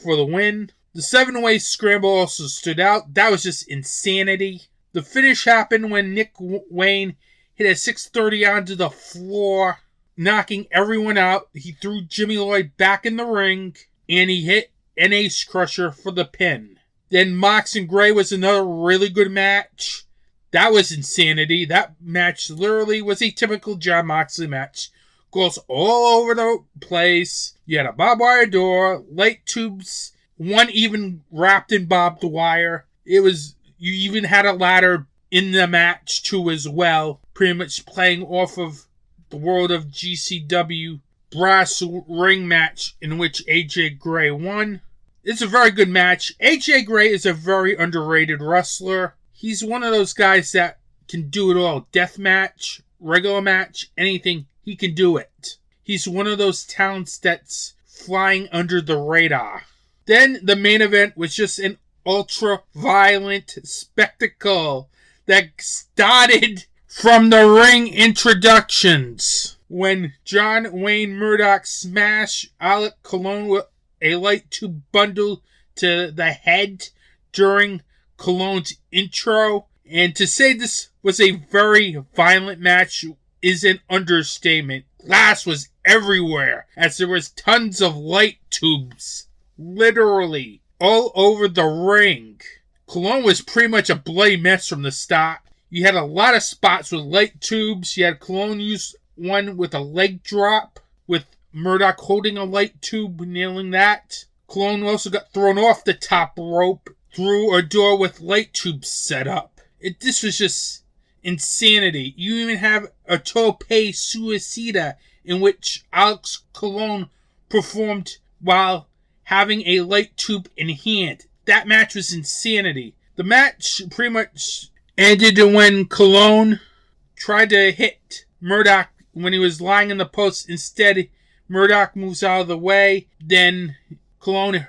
for the win. The 7-way scramble also stood out. That was just insanity. The finish happened when Nick Wayne hit a 630 onto the floor, knocking everyone out. He threw Jimmy Lloyd back in the ring, and he hit an Ace Crusher for the pin. Then Mox and Gray was another really good match. That was insanity. That match literally was a typical Jon Moxley match. Goes all over the place. You had a barbed wire door, light tubes, one even wrapped in barbed wire. You even had a ladder in the match too as well. Pretty much playing off of the world of GCW brass ring match in which AJ Gray won. It's a very good match. AJ Gray is a very underrated wrestler. He's one of those guys that can do it all. Death match, regular match, anything. He can do it. He's one of those talents that's flying under the radar. Then the main event was just an ultra-violent spectacle that started from the ring introductions. When John Wayne Murdoch smashed Alec Colon with a light tube bundle to the head during Colon's intro. And to say this was a very violent match is an understatement. Glass was everywhere as there was tons of light tubes. Literally all over the ring. Colon was pretty much a bloody mess from the start. You had a lot of spots with light tubes. You had Colon use one with a leg drop, with Murdoch holding a light tube, nailing that. Colon also got thrown off the top rope through a door with light tubes set up. This was just insanity. You even have a tope suicida in which Alex Colon performed while having a light tube in hand. That match was insanity. The match pretty much ended when Colon tried to hit Murdoch when he was lying in the post. Instead, Murdoch moves out of the way. Then Colon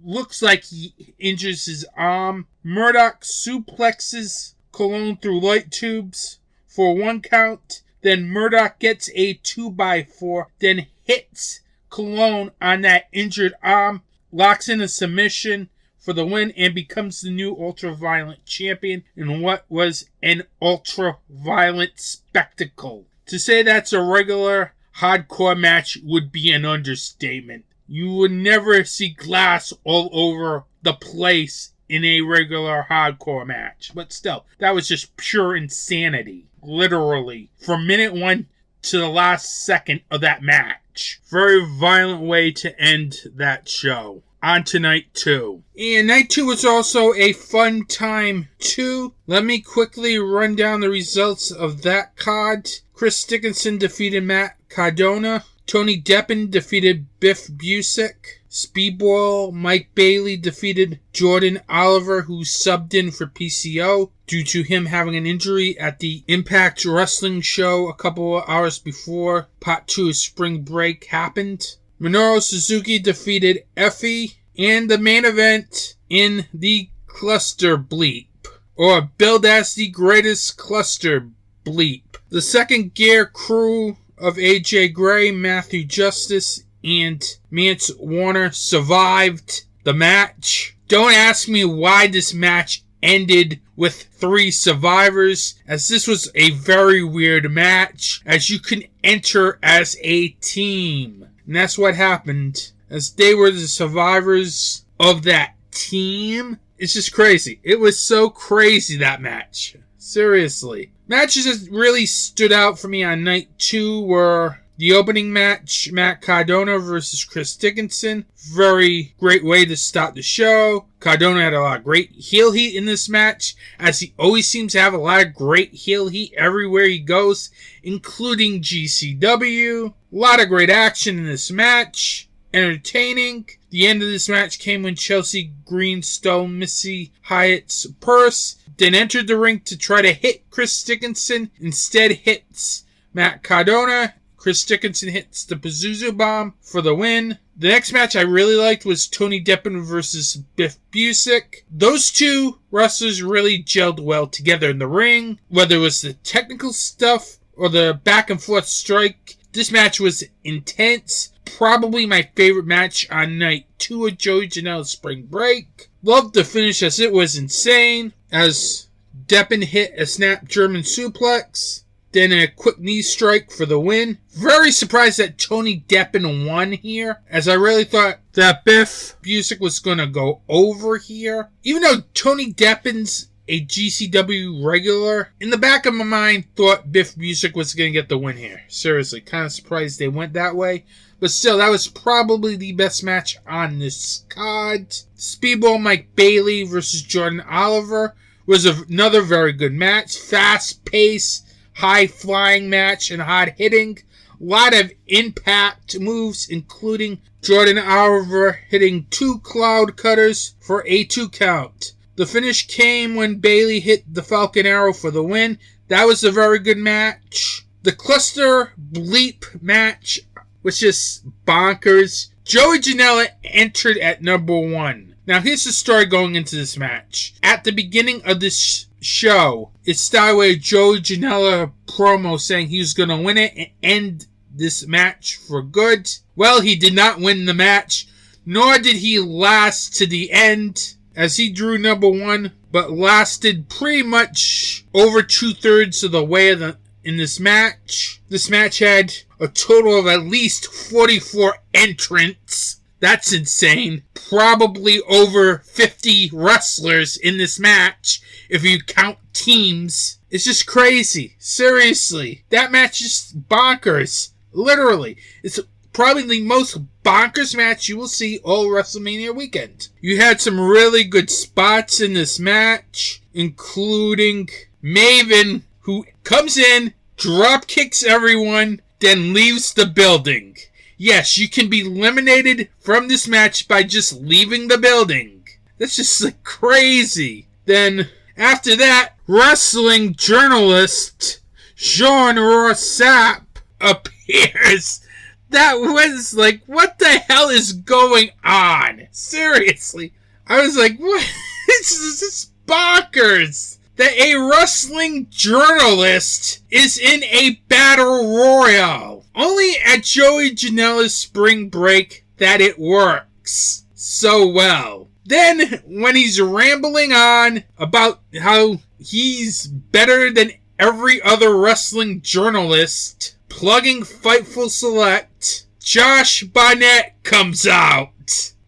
looks like he injures his arm. Murdoch suplexes Colon through light tubes for 1 count. Then Murdoch gets a 2x4. Then hits Colon on that injured arm. Locks in a submission for the win and becomes the new ultra-violent champion in what was an ultra-violent spectacle. To say that's a regular hardcore match would be an understatement. You would never see glass all over the place in a regular hardcore match. But still, that was just pure insanity. Literally. From minute 1 to the last second of that match. Very violent way to end that show. On to night 2. And night 2 was also a fun time too. Let me quickly run down the results of that card. Chris Dickinson defeated Matt Cardona. Tony Deppen defeated Biff Busick. Speedball Mike Bailey defeated Jordan Oliver, who subbed in for PCO due to him having an injury at the Impact Wrestling show a couple of hours before Part 2 of Spring Break happened. Minoru Suzuki defeated Effie. And the main event in the Cluster Bleep, or billed as the greatest Cluster Bleep. The second gear crew of AJ Gray, Matthew Justice, and Mance Warner survived the match. Don't ask me why this match ended with 3 survivors, as this was a very weird match, as you can enter as a team. And that's what happened, as they were the survivors of that team. It's just crazy. It was so crazy, that match. Seriously. Matches that really stood out for me on night 2 were the opening match, Matt Cardona versus Chris Dickinson. Very great way to start the show. Cardona had a lot of great heel heat in this match, as he always seems to have a lot of great heel heat everywhere he goes, including GCW. A lot of great action in this match. Entertaining. The end of this match came when Chelsea Green stole Missy Hyatt's purse, then entered the ring to try to hit Chris Dickinson. Instead hits Matt Cardona. Chris Dickinson hits the Pazuzu Bomb for the win. The next match I really liked was Tony Deppen versus Biff Busick. Those two wrestlers really gelled well together in the ring. Whether it was the technical stuff or the back and forth strike, this match was intense. Probably my favorite match on night 2 of Joey Janela's Spring Break. Loved the finish as it was insane, as Deppen hit a snap German suplex, then a quick knee strike for the win. Very surprised that Tony Deppen won here, as I really thought that Biff Busick was going to go over here. Even though Tony Deppen's a GCW regular, in the back of my mind, thought Biff Busick was going to get the win here. Seriously, kind of surprised they went that way. But still, that was probably the best match on this card. Speedball Mike Bailey versus Jordan Oliver was another very good match. Fast-paced, high-flying match and hard-hitting. A lot of impact moves, including Jordan Oliver hitting 2 cloud cutters for a 2 count. The finish came when Bailey hit the Falcon Arrow for the win. That was a very good match. The Cluster Bleep match was just bonkers. Joey Janela entered at number 1. Now here's the story going into this match. At the beginning of this show, it started with Joey Janela promo saying he was going to win it and end this match for good. Well, he did not win the match, nor did he last to the end, as he drew number 1, but lasted pretty much over 2/3 of the way in this match. This match had a total of at least 44 entrants. That's insane. Probably over 50 wrestlers in this match, if you count teams. It's just crazy. Seriously. That match is bonkers. Literally. It's probably the most bonkers match you will see all WrestleMania weekend. You had some really good spots in this match, including Maven, who comes in, drop kicks everyone, then leaves the building. Yes, you can be eliminated from this match by just leaving the building. That's just like crazy. Then, after that, wrestling journalist Jean Rossap appears. That was like, what the hell is going on? Seriously. I was like, what? This is bonkers. That a wrestling journalist is in a battle royale. Only at Joey Janela's Spring Break that it works so well. Then, when he's rambling on about how he's better than every other wrestling journalist, plugging Fightful Select, Josh Barnett comes out.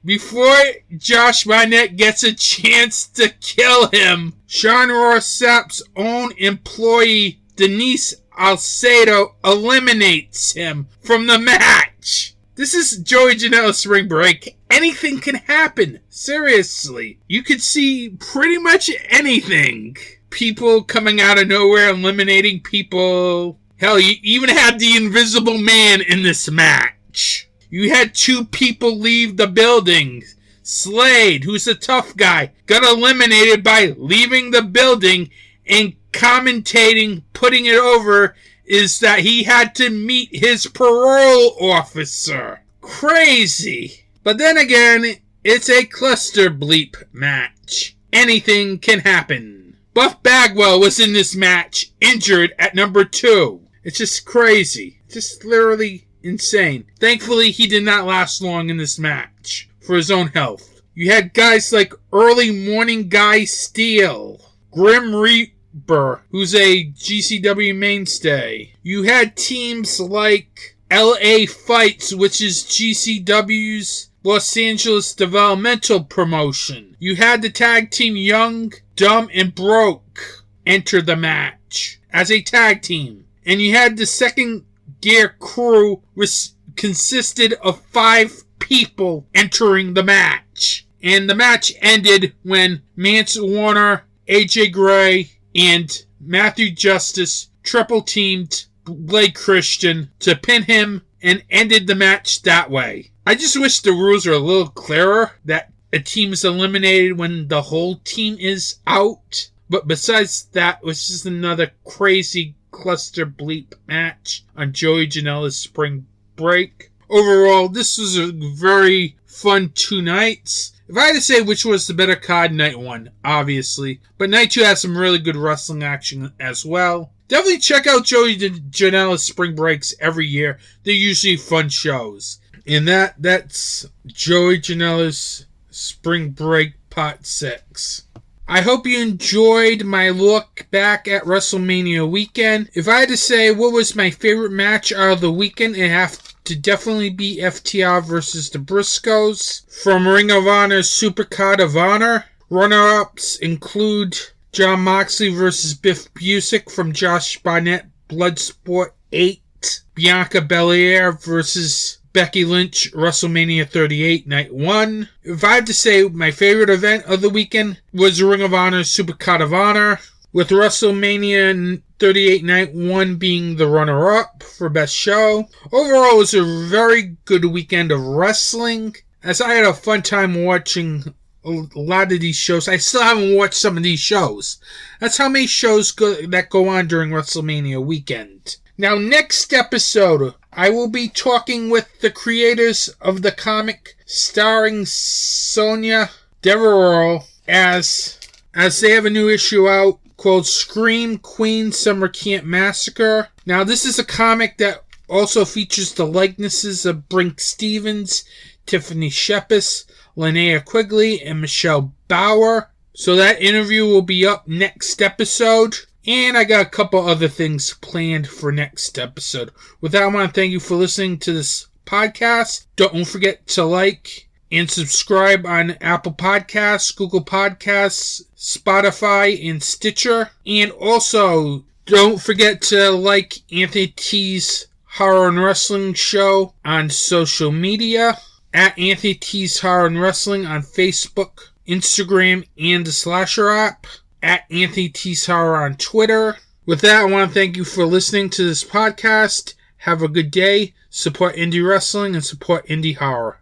Before Josh Barnett gets a chance to kill him, Sean Rossap's own employee, Denise Alcedo, eliminates him from the match. This is Joey Janela's Spring Break. Anything can happen. Seriously. You could see pretty much anything. People coming out of nowhere, eliminating people. Hell, you even had the Invisible Man in this match. You had 2 people leave the building. Slade, who's a tough guy, got eliminated by leaving the building, and commentating, putting it over, is that he had to meet his parole officer. Crazy. But then again, it's a cluster bleep match. Anything can happen. Buff Bagwell was in this match, injured at number 2. It's just crazy. Just literally insane. Thankfully, he did not last long in this match for his own health. You had guys like Early Morning Guy Steele, Grim Reaper, who's a GCW mainstay. You had teams like LA Fights, which is GCW's Los Angeles developmental promotion. You had the tag team Young, Dumb, and Broke enter the match as a tag team. And you had the Second Gear crew, which consisted of 5 people entering the match. And the match ended when Mance Warner, AJ Gray, and Matthew Justice triple teamed Blake Christian to pin him and ended the match that way. I just wish the rules were a little clearer, that a team is eliminated when the whole team is out. But besides that, it was just another crazy cluster bleep match on Joey Janela's spring break. Overall, this was a very fun 2 nights. If I had to say which was the better card, night 1, obviously. But night 2 has some really good wrestling action as well. Definitely check out Joey Janela's spring breaks every year. They're usually fun shows. And that's Joey Janela's Spring Break Part 6. I hope you enjoyed my look back at WrestleMania weekend. If I had to say what was my favorite match out of the weekend, it'd have to definitely be FTR versus the Briscoes from Ring of Honor's Supercard of Honor. Runner-ups include Jon Moxley versus Biff Busick from Josh Barnett Bloodsport 8. Bianca Belair versus Becky Lynch, WrestleMania 38, Night 1. If I had to say my favorite event of the weekend was Ring of Honor's Supercard of Honor, with WrestleMania 38, Night 1 being the runner-up for Best Show. Overall, it was a very good weekend of wrestling, as I had a fun time watching a lot of these shows. I still haven't watched some of these shows. That's how many shows that go on during WrestleMania weekend. Now, next episode, I will be talking with the creators of the comic starring Sonia Devereaux as they have a new issue out called Scream Queen Summer Camp Massacre. Now, this is a comic that also features the likenesses of Brink Stevens, Tiffany Shepis, Linnea Quigley, and Michelle Bauer. So that interview will be up next episode. And I got a couple other things planned for next episode. With that, I want to thank you for listening to this podcast. Don't forget to like and subscribe on Apple Podcasts, Google Podcasts, Spotify, and Stitcher. And also, don't forget to like Anthony T's Horror and Wrestling Show on social media. At Anthony T's Horror and Wrestling on Facebook, Instagram, and the Slasher app. At Anthony T's Horror on Twitter. With that, I want to thank you for listening to this podcast. Have a good day. Support indie wrestling and support indie horror.